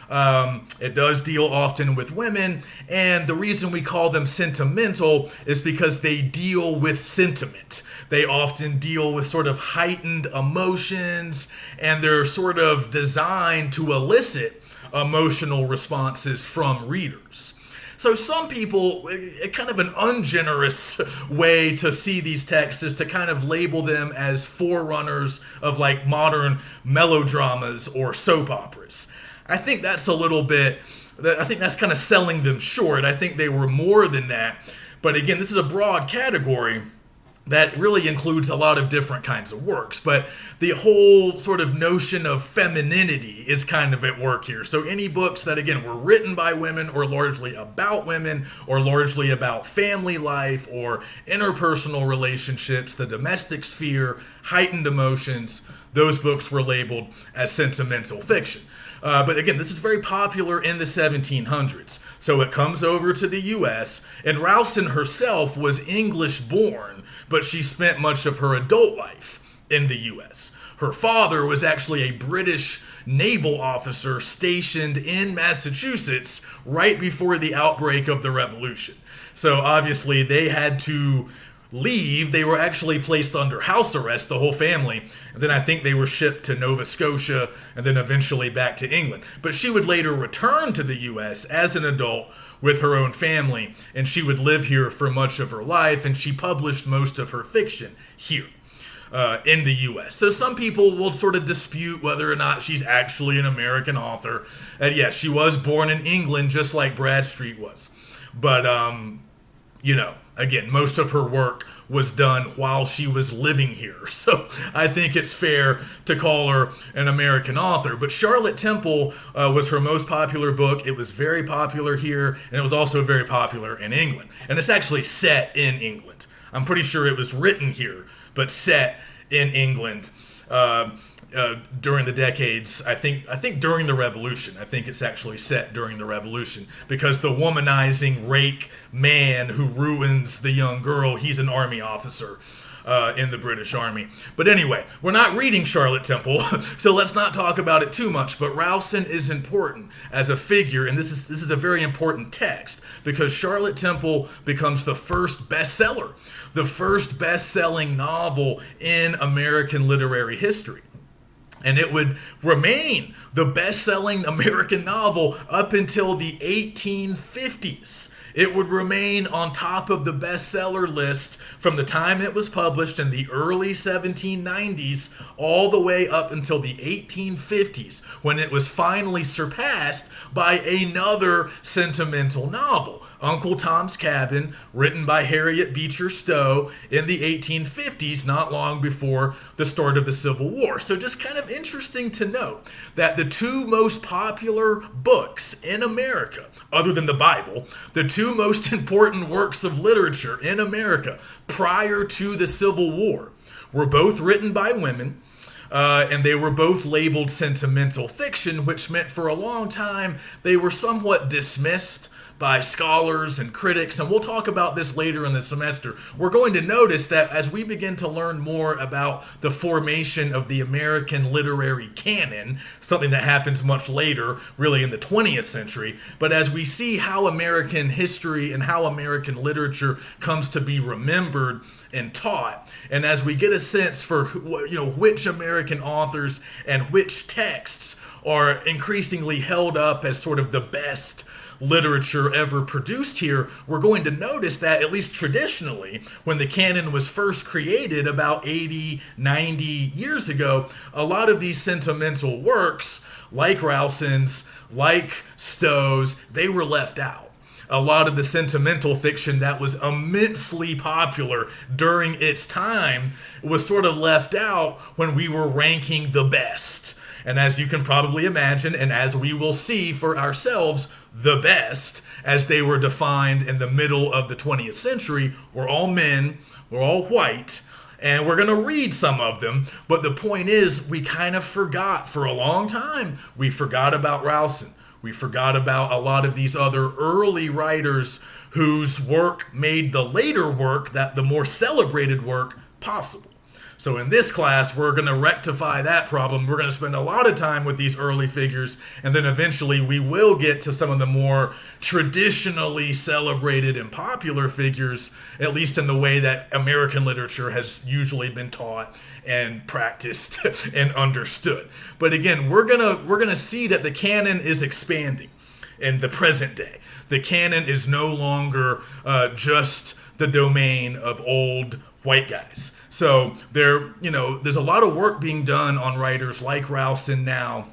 It does deal often with women, and the reason we call them sentimental is because they deal with sentiment. They often deal with sort of heightened emotions, and they're sort of designed to elicit emotional responses from readers. So some people, kind of an ungenerous way to see these texts is to kind of label them as forerunners of like modern melodramas or soap operas. I think that's a little bit, I think that's kind of selling them short. I think they were more than that. But again, this is a broad category that really includes a lot of different kinds of works. But the whole sort of notion of femininity is kind of at work here. So any books that, again, were written by women or largely about women or largely about family life or interpersonal relationships, the domestic sphere, heightened emotions, those books were labeled as sentimental fiction. But again, this is very popular in the 1700s. So it comes over to the U.S., and Rowson herself was English-born, but she spent much of her adult life in the U.S. Her father was actually a British naval officer stationed in Massachusetts right before the outbreak of the Revolution. So obviously they had to leave. They were actually placed under house arrest, the whole family. And then I think they were shipped to Nova Scotia and then eventually back to England. But she would later return to the U.S. as an adult with her own family, and she would live here for much of her life, and she published most of her fiction here in the U.S. So some people will sort of dispute whether or not she's actually an American author. And yes, she was born in England just like Bradstreet was. But, again, most of her work was done while she was living here. So I think it's fair to call her an American author. But Charlotte Temple was her most popular book. It was very popular here, and it was also very popular in England. And it's actually set in England. I'm pretty sure it was written here, but set in England during the decades. I think during the Revolution. I think it's actually set during the Revolution, because the womanizing rake man who ruins the young girl, he's an army officer in the British Army. But anyway, we're not reading Charlotte Temple, so let's not talk about it too much. But Rowson is important as a figure, and this is a very important text, because Charlotte Temple becomes the first bestseller, the first best-selling novel in American literary history. And it would remain the best-selling American novel up until the 1850s. It would remain on top of the bestseller list from the time it was published in the early 1790s all the way up until the 1850s, when it was finally surpassed by another sentimental novel, Uncle Tom's Cabin, written by Harriet Beecher Stowe in the 1850s, not long before the start of the Civil War. So just kind of interesting to note that the two most popular books in America, other than the Bible, the two most important works of literature in America prior to the Civil War were both written by women, and they were both labeled sentimental fiction, which meant for a long time they were somewhat dismissed by scholars and critics, and we'll talk about this later in the semester. We're going to notice that as we begin to learn more about the formation of the American literary canon, something that happens much later, really in the 20th century, but as we see how American history and how American literature comes to be remembered and taught, and as we get a sense for which American authors and which texts are increasingly held up as sort of the best literature ever produced here, we're going to notice that, at least traditionally, when the canon was first created about 80, 90 years ago, a lot of these sentimental works, like Rowson's, like Stowe's, they were left out. a lot of the sentimental fiction that was immensely popular during its time was sort of left out when we were ranking the best. And as you can probably imagine, and as we will see for ourselves, the best, as they were defined in the middle of the 20th century, were all men, were all white, and we're going to read some of them. But the point is, we kind of forgot for a long time. We forgot about Rowson. We forgot about a lot of these other early writers whose work made the later work, that the more celebrated work, possible. So in this class, we're going to rectify that problem. We're going to spend a lot of time with these early figures, and then eventually we will get to some of the more traditionally celebrated and popular figures, at least in the way that American literature has usually been taught and practiced and understood. But again, we're gonna see that the canon is expanding in the present day. The canon is no longer just the domain of old white guys. So there's a lot of work being done on writers like Rowson now,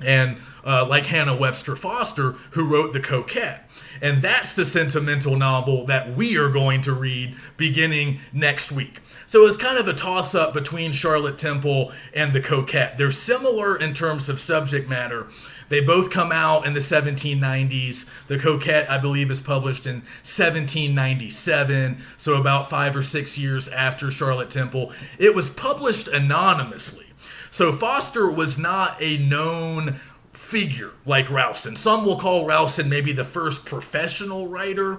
and like Hannah Webster Foster, who wrote The Coquette. And that's the sentimental novel that we are going to read beginning next week. So it's kind of a toss-up between Charlotte Temple and The Coquette. They're similar in terms of subject matter. They both come out in the 1790s. The Coquette, I believe, is published in 1797, so about 5 or 6 years after Charlotte Temple. It was published anonymously. So Foster was not a known figure like Rowson. Some will call Rowson maybe the first professional writer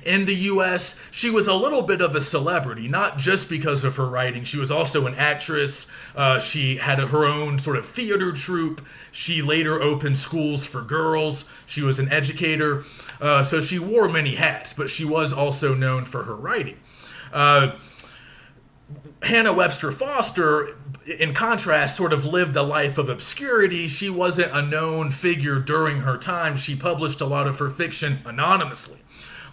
in the U.S. She was a little bit of a celebrity, not just because of her writing. She was also an actress. She had her own sort of theater troupe. She later opened schools for girls. She was an educator. So she wore many hats, but she was also known for her writing. Hannah Webster Foster, in contrast, sort of lived a life of obscurity. She wasn't a known figure during her time. She published a lot of her fiction anonymously.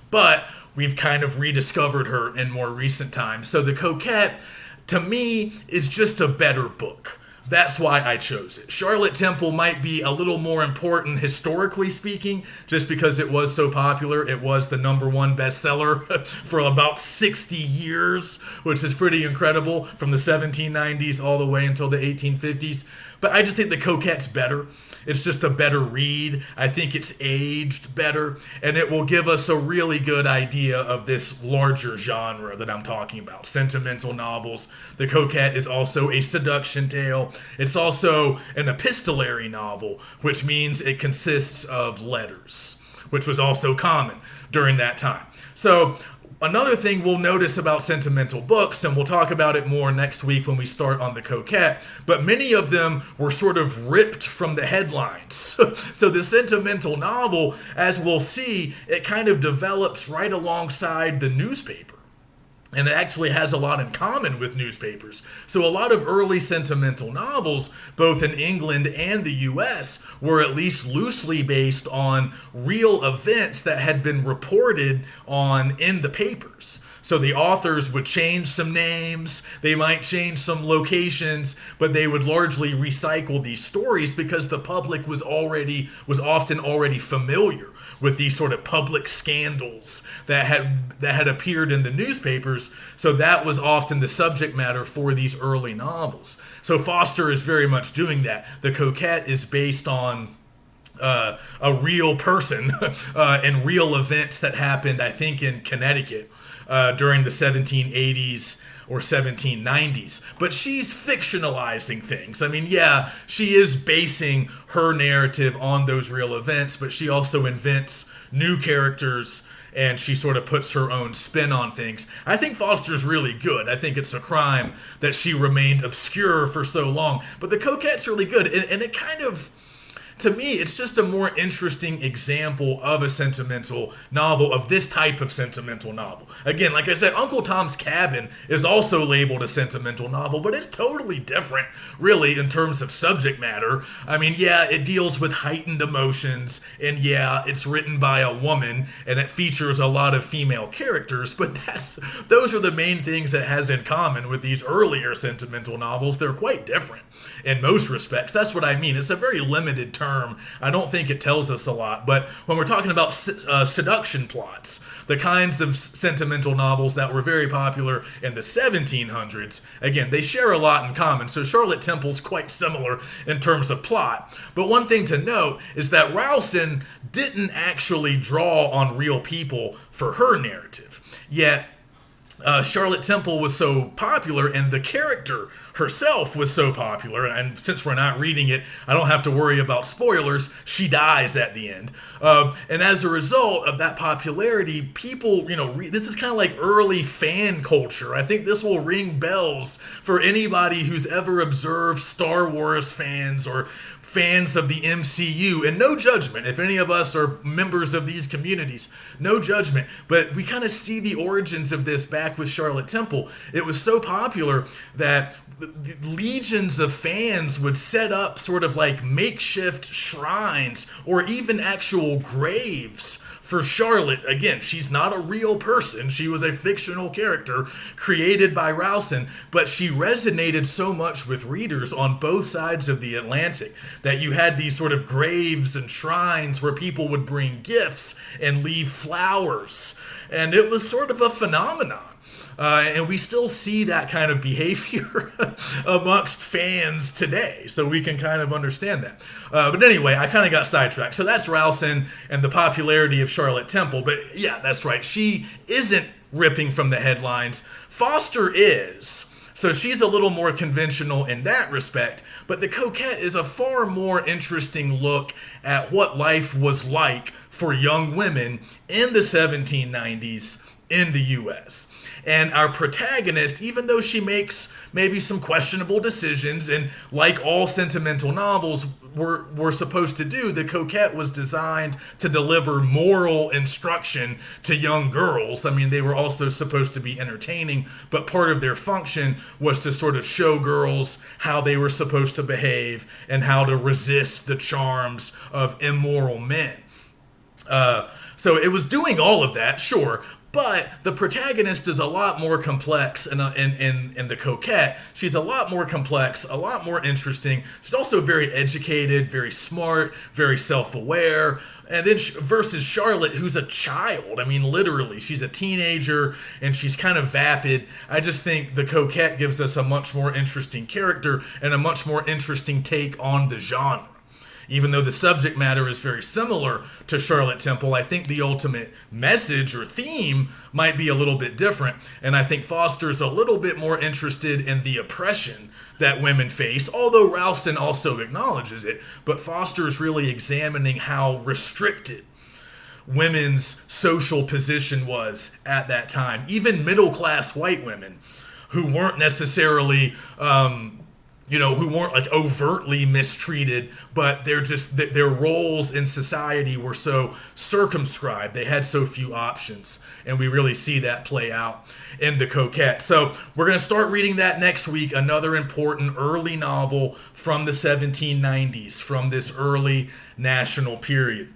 But we've kind of rediscovered her in more recent times. So The Coquette, to me, is just a better book. That's why I chose it. Charlotte Temple might be a little more important historically speaking, just because it was so popular. It was the #1 bestseller for about 60 years, which is pretty incredible, from the 1790s all the way until the 1850s. But I just think The Coquette's better. It's just a better read. I think it's aged better, and it will give us a really good idea of this larger genre that I'm talking about, sentimental novels. The Coquette is also a seduction tale. It's also an epistolary novel, which means it consists of letters, which was also common during that time. So another thing we'll notice about sentimental books, and we'll talk about it more next week when we start on The Coquette, but many of them were sort of ripped from the headlines. So the sentimental novel, as we'll see, it kind of develops right alongside the newspaper. And it actually has a lot in common with newspapers. So a lot of early sentimental novels, both in England and the US, were at least loosely based on real events that had been reported on in the papers. So the authors would change some names, they might change some locations, but they would largely recycle these stories because the public was often already familiar with these sort of public scandals that had appeared in the newspapers. So that was often the subject matter for these early novels. So Foster is very much doing that. The Coquette is based on a real person and real events that happened, I think, in Connecticut during the 1780s or 1790s. But she's fictionalizing things. I mean, yeah, she is basing her narrative on those real events, but she also invents new characters and she sort of puts her own spin on things. I think Foster's really good. I think it's a crime that she remained obscure for so long. But The Coquette's really good, and it kind of, to me, it's just a more interesting example of a sentimental novel, of this type of sentimental novel. Again, like I said, Uncle Tom's Cabin is also labeled a sentimental novel, but it's totally different, really, in terms of subject matter. I mean, yeah, it deals with heightened emotions, and yeah, it's written by a woman, and it features a lot of female characters, but those are the main things it has in common with these earlier sentimental novels. They're quite different in most respects. That's what I mean. It's a very limited term term, I don't think it tells us a lot. But when we're talking about seduction plots, the kinds of sentimental novels that were very popular in the 1700s, again, they share a lot in common. So Charlotte Temple's quite similar in terms of plot. But one thing to note is that Rowson didn't actually draw on real people for her narrative. Yet Charlotte Temple was so popular, and the character herself was so popular, and since we're not reading it, I don't have to worry about spoilers. She dies at the end. And as a result of that popularity, people, this is kind of like early fan culture. I think this will ring bells for anybody who's ever observed Star Wars fans or fans of the MCU, and no judgment if any of us are members of these communities, no judgment, but we kind of see the origins of this back with Charlotte Temple. It was so popular that legions of fans would set up sort of like makeshift shrines or even actual graves for Charlotte. Again, she's not a real person. She was a fictional character created by Rowson, but she resonated so much with readers on both sides of the Atlantic that you had these sort of graves and shrines where people would bring gifts and leave flowers. And it was sort of a phenomenon. And we still see that kind of behavior amongst fans today, so we can kind of understand that. But anyway, I kind of got sidetracked. So that's Rowson and the popularity of Charlotte Temple. But yeah, that's right. She isn't ripping from the headlines. Foster is. So she's a little more conventional in that respect. But The Coquette is a far more interesting look at what life was like for young women in the 1790s in the U.S. And our protagonist, even though she makes maybe some questionable decisions, and like all sentimental novels were supposed to do, The Coquette was designed to deliver moral instruction to young girls. I mean, they were also supposed to be entertaining, but part of their function was to sort of show girls how they were supposed to behave and how to resist the charms of immoral men. So it was doing all of that, sure. But the protagonist is a lot more complex in The Coquette. She's a lot more complex, a lot more interesting. She's also very educated, very smart, very self-aware. And then versus Charlotte, who's a child. I mean, literally, she's a teenager and she's kind of vapid. I just think The Coquette gives us a much more interesting character and a much more interesting take on the genre. Even though the subject matter is very similar to Charlotte Temple, I think the ultimate message or theme might be a little bit different. And I think Foster's a little bit more interested in the oppression that women face, although Rowson also acknowledges it. But Foster is really examining how restricted women's social position was at that time. Even middle-class white women who weren't necessarily who weren't like overtly mistreated, but their roles in society were so circumscribed. They had so few options, and we really see that play out in The Coquette. So we're going to start reading that next week, another important early novel from the 1790s, from this early national period.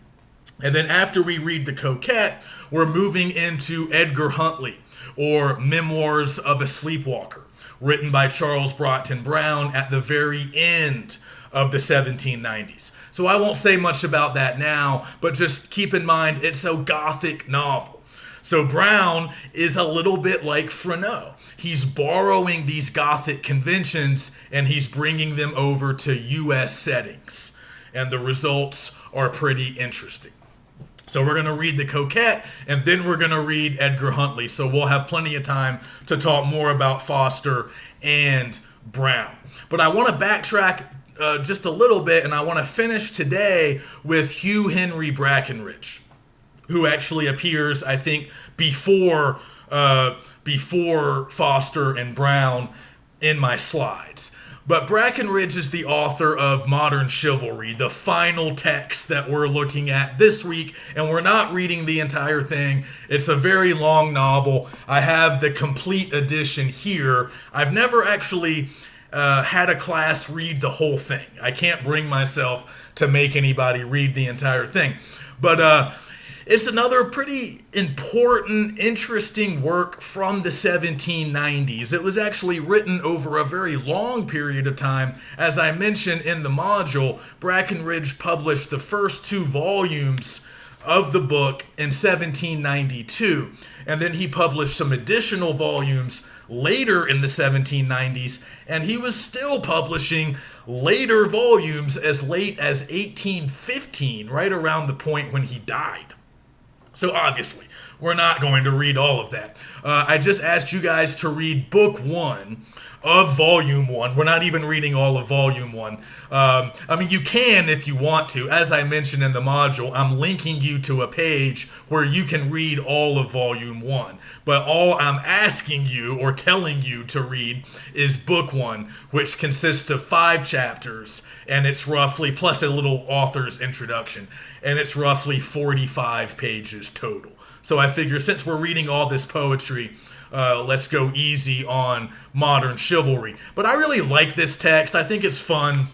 And then after we read The Coquette, we're moving into Edgar Huntley, or Memoirs of a Sleepwalker, written by Charles Broughton Brown at the very end of the 1790s. So I won't say much about that now, but just keep in mind it's a Gothic novel. So Brown is a little bit like Fresneau. He's borrowing these Gothic conventions and he's bringing them over to U.S. settings. And the results are pretty interesting. So we're going to read The Coquette, and then we're going to read Edgar Huntley. So we'll have plenty of time to talk more about Foster and Brown. But I want to backtrack just a little bit, and I want to finish today with Hugh Henry Brackenridge, who actually appears, I think, before Foster and Brown in my slides. But Brackenridge is the author of Modern Chivalry, the final text that we're looking at this week, and we're not reading the entire thing. It's a very long novel. I have the complete edition here. I've never actually had a class read the whole thing. I can't bring myself to make anybody read the entire thing. But It's another pretty important, interesting work from the 1790s. It was actually written over a very long period of time. As I mentioned in the module, Brackenridge published the first 2 volumes of the book in 1792. And then he published some additional volumes later in the 1790s, and he was still publishing later volumes as late as 1815, right around the point when he died. So obviously, we're not going to read all of that. I just asked you guys to read book 1 of volume 1. We're not even reading all of volume 1. I mean, you can if you want to. As I mentioned in the module, I'm linking you to a page where you can read all of volume 1. But all I'm asking you or telling you to read is book 1, which consists of 5 chapters, and it's roughly, plus a little author's introduction, and it's roughly 45 pages total. So I figure since we're reading all this poetry, let's go easy on modern chivalry. But I really like this text. I think it's fun.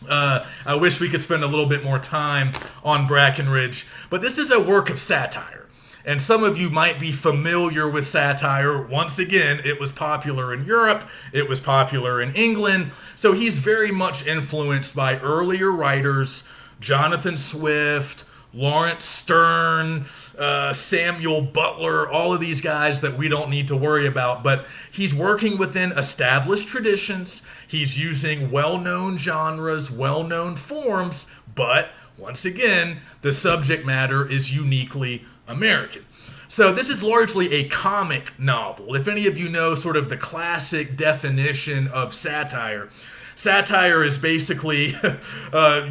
I wish we could spend a little bit more time on Brackenridge. But this is a work of satire. And some of you might be familiar with satire. Once again, it was popular in Europe. It was popular in England. So he's very much influenced by earlier writers, Jonathan Swift, Lawrence Sterne, Samuel Butler, all of these guys that we don't need to worry about. But he's working within established traditions. He's using well-known genres, well-known forms. But once again, the subject matter is uniquely American. So this is largely a comic novel. If any of you know sort of the classic definition of satire, satire is basically,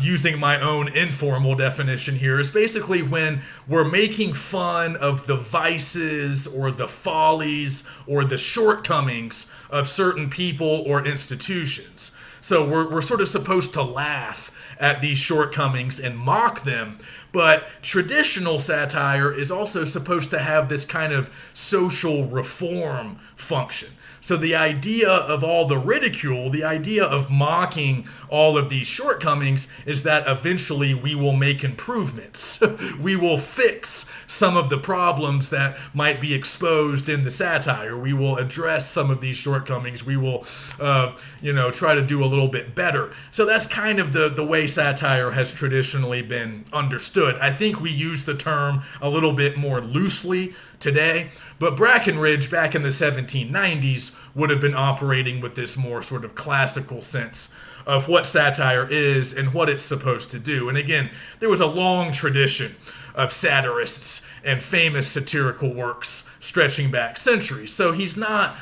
using my own informal definition here, is basically when we're making fun of the vices or the follies or the shortcomings of certain people or institutions. So we're sort of supposed to laugh at these shortcomings and mock them. But traditional satire is also supposed to have this kind of social reform function. So the idea of all the ridicule, the idea of mocking all of these shortcomings is that eventually we will make improvements. We will fix some of the problems that might be exposed in the satire. We will address some of these shortcomings. We will, try to do a little bit better. So that's kind of the way satire has traditionally been understood. I think we use the term a little bit more loosely today, but Brackenridge back in the 1790s would have been operating with this more sort of classical sense of what satire is and what it's supposed to do. And again, there was a long tradition of satirists and famous satirical works stretching back centuries. So he's not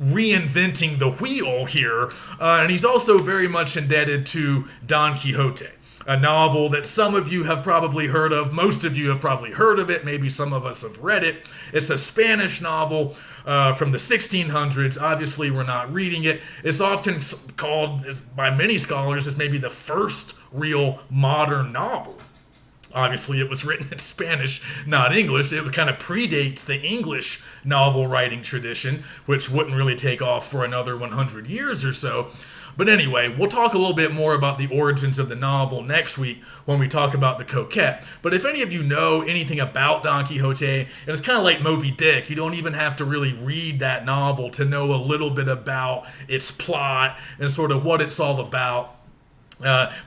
reinventing the wheel here, and he's also very much indebted to Don Quixote, a novel that some of you have probably heard of. Most of you have probably heard of it. Maybe some of us have read it. It's a Spanish novel from the 1600s. Obviously, we're not reading it. It's often called, by many scholars, as maybe the first real modern novel. Obviously, it was written in Spanish, not English. It kind of predates the English novel writing tradition, which wouldn't really take off for another 100 years or so. But anyway, we'll talk a little bit more about the origins of the novel next week when we talk about the Coquette. But if any of you know anything about Don Quixote, and it's kind of like Moby Dick, you don't even have to really read that novel to know a little bit about its plot and sort of what it's all about.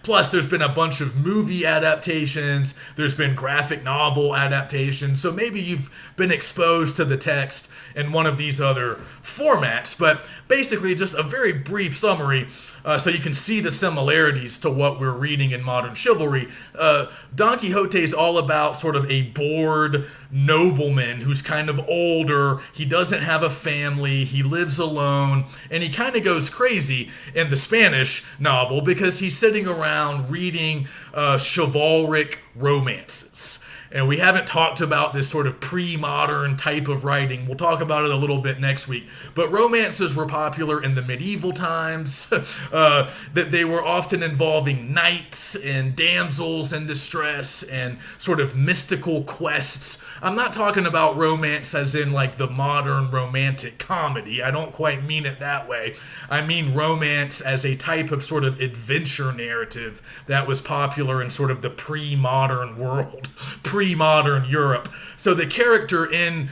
Plus, there's been a bunch of movie adaptations, there's been graphic novel adaptations, so maybe you've been exposed to the text in one of these other formats. But basically, just a very brief summary so you can see the similarities to what we're reading in modern chivalry. Don Quixote is all about sort of a bored nobleman who's kind of older, he doesn't have a family, he lives alone, and he kind of goes crazy in the Spanish novel because he's sitting around reading chivalric romances. And we haven't talked about this sort of pre-modern type of writing. We'll talk about it a little bit next week. But romances were popular in the medieval times. That they were often involving knights and damsels in distress and sort of mystical quests. I'm not talking about romance as in like the modern romantic comedy. I don't quite mean it that way. I mean romance as a type of sort of adventure narrative that was popular in sort of the pre-modern world, pre-modern Europe. So the character in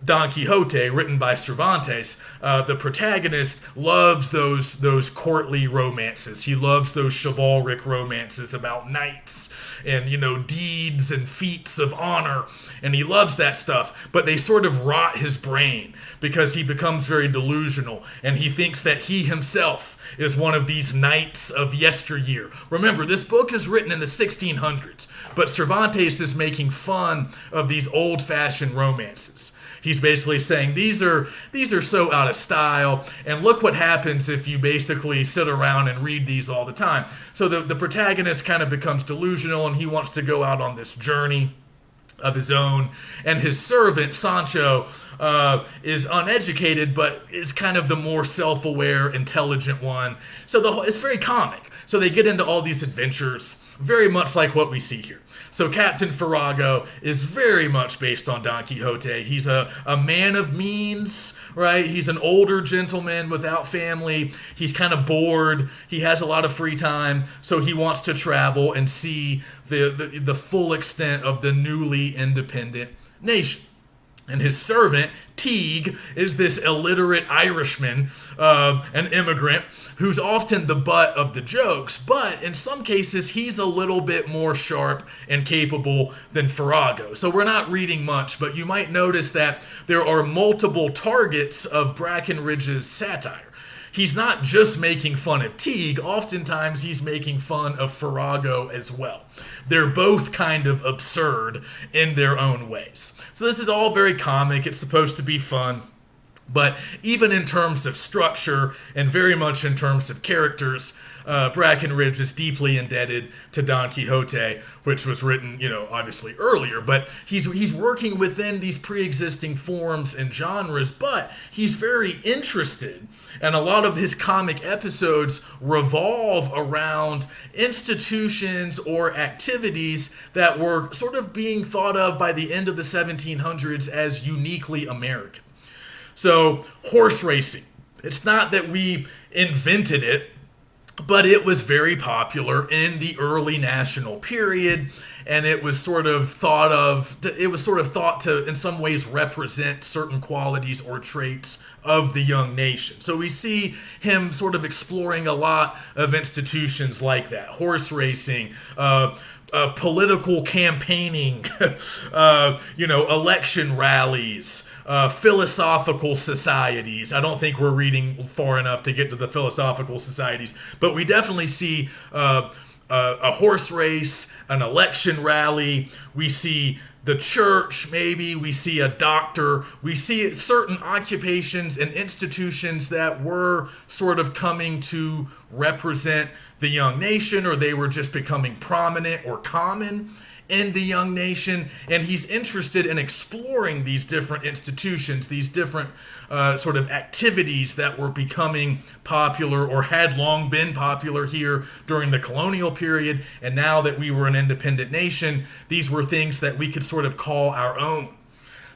Don Quixote, written by Cervantes, the protagonist loves those courtly romances. He loves those chivalric romances about knights and, deeds and feats of honor. And he loves that stuff, but they sort of rot his brain because he becomes very delusional and he thinks that he himself is one of these knights of yesteryear. Remember, this book is written in the 1600s, but Cervantes is making fun of these old-fashioned romances. He's basically saying these are so out of style, and look what happens if you basically sit around and read these all the time. So the protagonist kind of becomes delusional, and he wants to go out on this journey of his own, and his servant Sancho is uneducated, but is kind of the more self-aware, intelligent one. So it's very comic. So they get into all these adventures, very much like what we see here. So Captain Farrago is very much based on Don Quixote. He's a man of means, right? He's an older gentleman without family. He's kind of bored. He has a lot of free time, so he wants to travel and see the full extent of the newly independent nation. And his servant, Teague, is this illiterate Irishman, an immigrant, who's often the butt of the jokes, but in some cases he's a little bit more sharp and capable than Farrago. So we're not reading much, but you might notice that there are multiple targets of Brackenridge's satire. He's not just making fun of Teague, oftentimes he's making fun of Farrago as well. They're both kind of absurd in their own ways. So this is all very comic, it's supposed to be fun, but even in terms of structure and very much in terms of characters, Brackenridge is deeply indebted to Don Quixote, which was written, obviously earlier, but he's working within these pre-existing forms and genres, but he's very interested, and a lot of his comic episodes revolve around institutions or activities that were sort of being thought of by the end of the 1700s as uniquely American. So, horse racing. It's not that we invented it, but it was very popular in the early national period, and it was sort of thought to, in some ways, represent certain qualities or traits of the young nation. So we see him sort of exploring a lot of institutions like that. Horse racing, political campaigning, election rallies, philosophical societies. I don't think we're reading far enough to get to the philosophical societies, but we definitely see a horse race, an election rally. We see the church, maybe. We see a doctor. We see certain occupations and institutions that were sort of coming to represent the young nation, or they were just becoming prominent or common in the young nation, and he's interested in exploring these different institutions, these different sort of activities that were becoming popular or had long been popular here during the colonial period, and now that we were an independent nation, these were things that we could sort of call our own.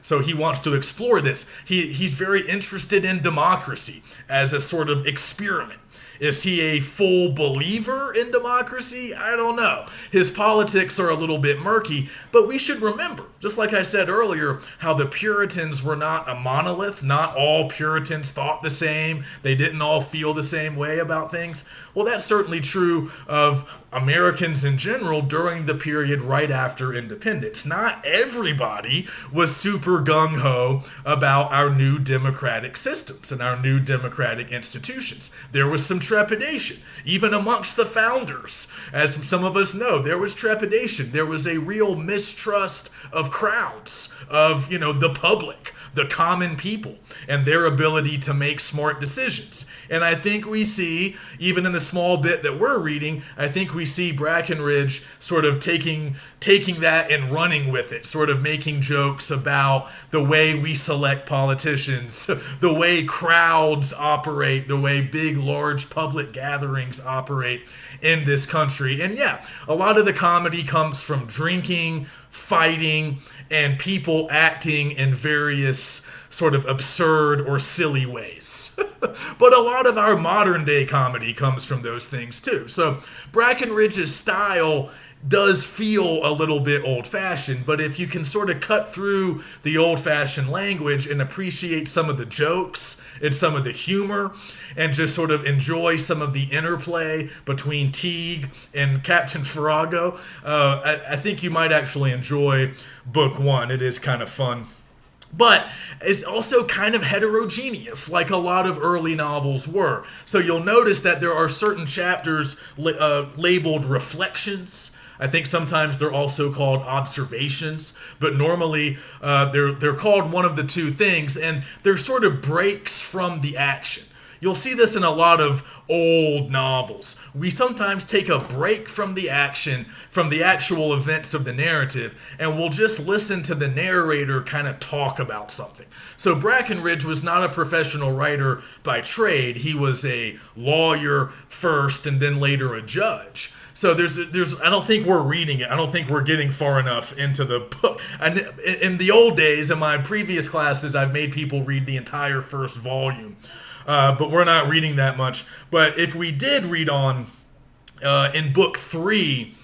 So he wants to explore this. He's very interested in democracy as a sort of experiment. Is he a full believer in democracy? I don't know. His politics are a little bit murky, but we should remember, just like I said earlier, how the Puritans were not a monolith. Not all Puritans thought the same. They didn't all feel the same way about things. Well, that's certainly true of Americans in general during the period right after independence. Not everybody was super gung-ho about our new democratic systems and our new democratic institutions. There was some trepidation, even amongst the founders. As some of us know, there was trepidation. There was a real mistrust of crowds, of, the public, the common people, and their ability to make smart decisions. And I think we see, even in the small bit that we're reading, I think we see Brackenridge sort of taking that and running with it, sort of making jokes about the way we select politicians, the way crowds operate, the way big, large public gatherings operate in this country. And yeah, a lot of the comedy comes from drinking, fighting, and people acting in various sort of absurd or silly ways. But a lot of our modern day comedy comes from those things too. So Brackenridge's style does feel a little bit old-fashioned, but if you can sort of cut through the old-fashioned language and appreciate some of the jokes and some of the humor and just sort of enjoy some of the interplay between Teague and Captain Farrago, I think you might actually enjoy book one. It is kind of fun. But it's also kind of heterogeneous, like a lot of early novels were. So you'll notice that there are certain chapters labeled reflections. I think sometimes they're also called observations, but normally they're called one of the two things, and they're sort of breaks from the action. You'll see this in a lot of old novels. We sometimes take a break from the action, from the actual events of the narrative, and we'll just listen to the narrator kind of talk about something. So Brackenridge was not a professional writer by trade. He was a lawyer first and then later a judge. So there's I don't think we're reading it. I don't think we're getting far enough into the book. And in the old days, in my previous classes, I've made people read the entire first volume. But we're not reading that much. But if we did read on in book 3,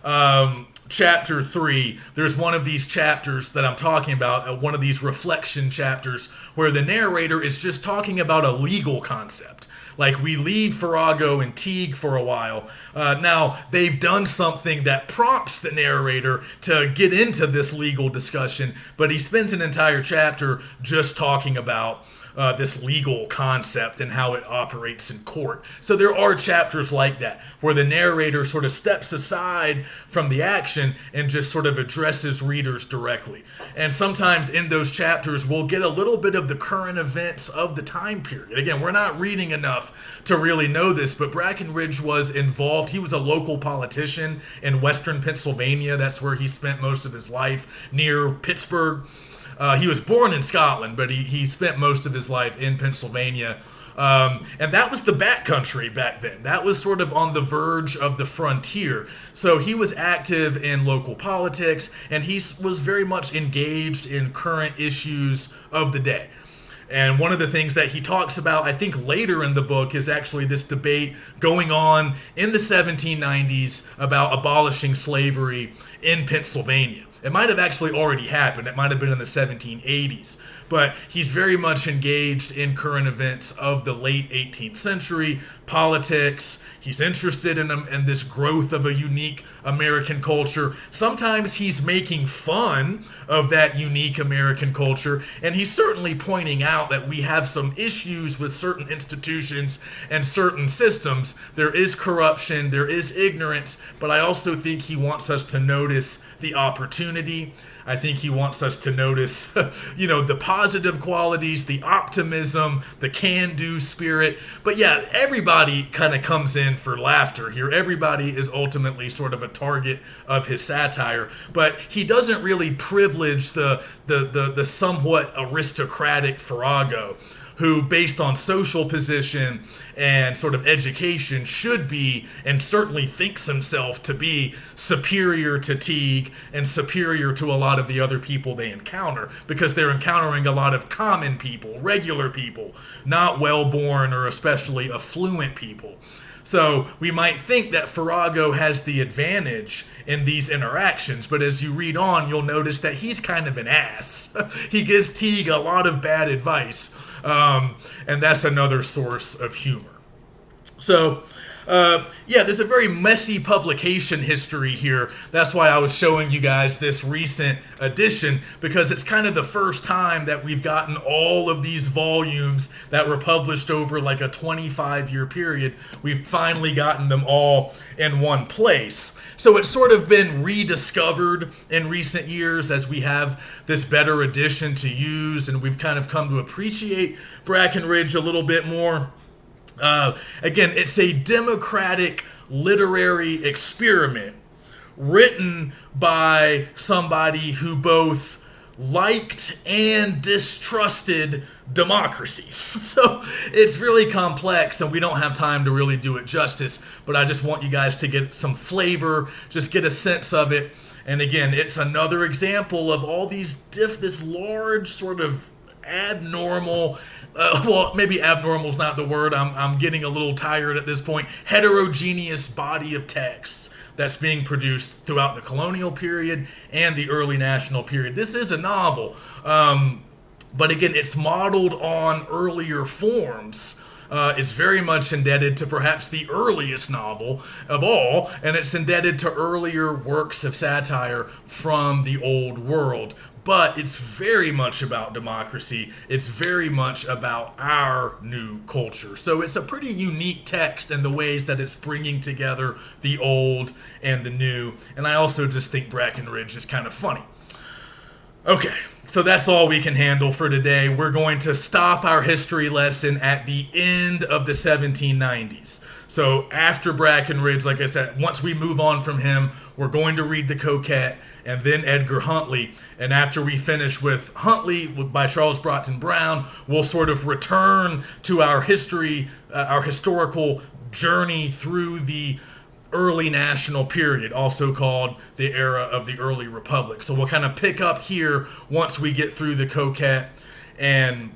chapter 3, there's one of these chapters that I'm talking about, one of these reflection chapters, where the narrator is just talking about a legal concept. Like, we leave Farrago and Teague for a while. Now, they've done something that prompts the narrator to get into this legal discussion, but he spends an entire chapter just talking about this legal concept and how it operates in court. So there are chapters like that where the narrator sort of steps aside from the action and just sort of addresses readers directly. And sometimes in those chapters we'll get a little bit of the current events of the time period. Again, we're not reading enough to really know this, but Brackenridge was involved. He was a local politician in western Pennsylvania. That's where he spent most of his life, near Pittsburgh. He was born in Scotland, but he spent most of his life in Pennsylvania. And that was the backcountry back then. That was sort of on the verge of the frontier. So he was active in local politics, and he was very much engaged in current issues of the day. And one of the things that he talks about, I think later in the book, is actually this debate going on in the 1790s about abolishing slavery in Pennsylvania. It might have actually already happened. It might have been in the 1780s. But he's very much engaged in current events of the late 18th century, politics. He's interested in this growth of a unique American culture. Sometimes he's making fun of that unique American culture, and he's certainly pointing out that we have some issues with certain institutions and certain systems. There is corruption, there is ignorance, but I also think he wants us to notice the opportunity. I think he wants us to notice, the positive qualities, the optimism, the can-do spirit. But yeah, everybody kind of comes in for laughter here. Everybody is ultimately sort of a target of his satire. But he doesn't really privilege the somewhat aristocratic Farrago, who, based on social position and sort of education, should be, and certainly thinks himself to be, superior to Teague and superior to a lot of the other people they encounter, because they're encountering a lot of common people, regular people, not well-born or especially affluent people. So we might think that Farrago has the advantage in these interactions, but as you read on, you'll notice that he's kind of an ass. He gives Teague a lot of bad advice, and that's another source of humor. So, there's a very messy publication history here. That's why I was showing you guys this recent edition, because it's kind of the first time that we've gotten all of these volumes that were published over like a 25-year period. We've finally gotten them all in one place. So it's sort of been rediscovered in recent years as we have this better edition to use, and we've kind of come to appreciate Brackenridge a little bit more. Again, it's a democratic literary experiment written by somebody who both liked and distrusted democracy. So it's really complex, and we don't have time to really do it justice, but I just want you guys to get some flavor, just get a sense of it. And again, it's another example of all these this large sort of abnormal, maybe abnormal is not the word. I'm getting a little tired at this point. Heterogeneous body of texts that's being produced throughout the colonial period and the early national period. This is a novel, but again, it's modeled on earlier forms. It's very much indebted to perhaps the earliest novel of all, and it's indebted to earlier works of satire from the old world. But it's very much about democracy. It's very much about our new culture. So it's a pretty unique text in the ways that it's bringing together the old and the new. And I also just think Brackenridge is kind of funny. Okay, so that's all we can handle for today. We're going to stop our history lesson at the end of the 1790s. So after Brackenridge, like I said, once we move on from him, we're going to read The Coquette and then Edgar Huntley. And after we finish with Huntley by Charles Broughton Brown, we'll sort of return to our history, our historical journey through the early national period, also called the era of the early republic. So we'll kind of pick up here once we get through The Coquette and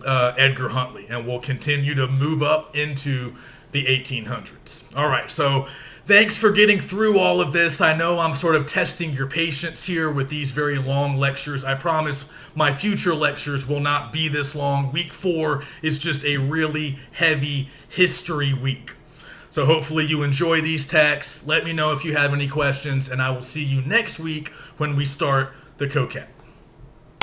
Edgar Huntley, and we'll continue to move up into the 1800s. All right, so thanks for getting through all of this. I know I'm sort of testing your patience here with these very long lectures. I promise my future lectures will not be this long. Week 4 is just a really heavy history week. So hopefully you enjoy these texts. Let me know if you have any questions, and I will see you next week when we start The Coquette.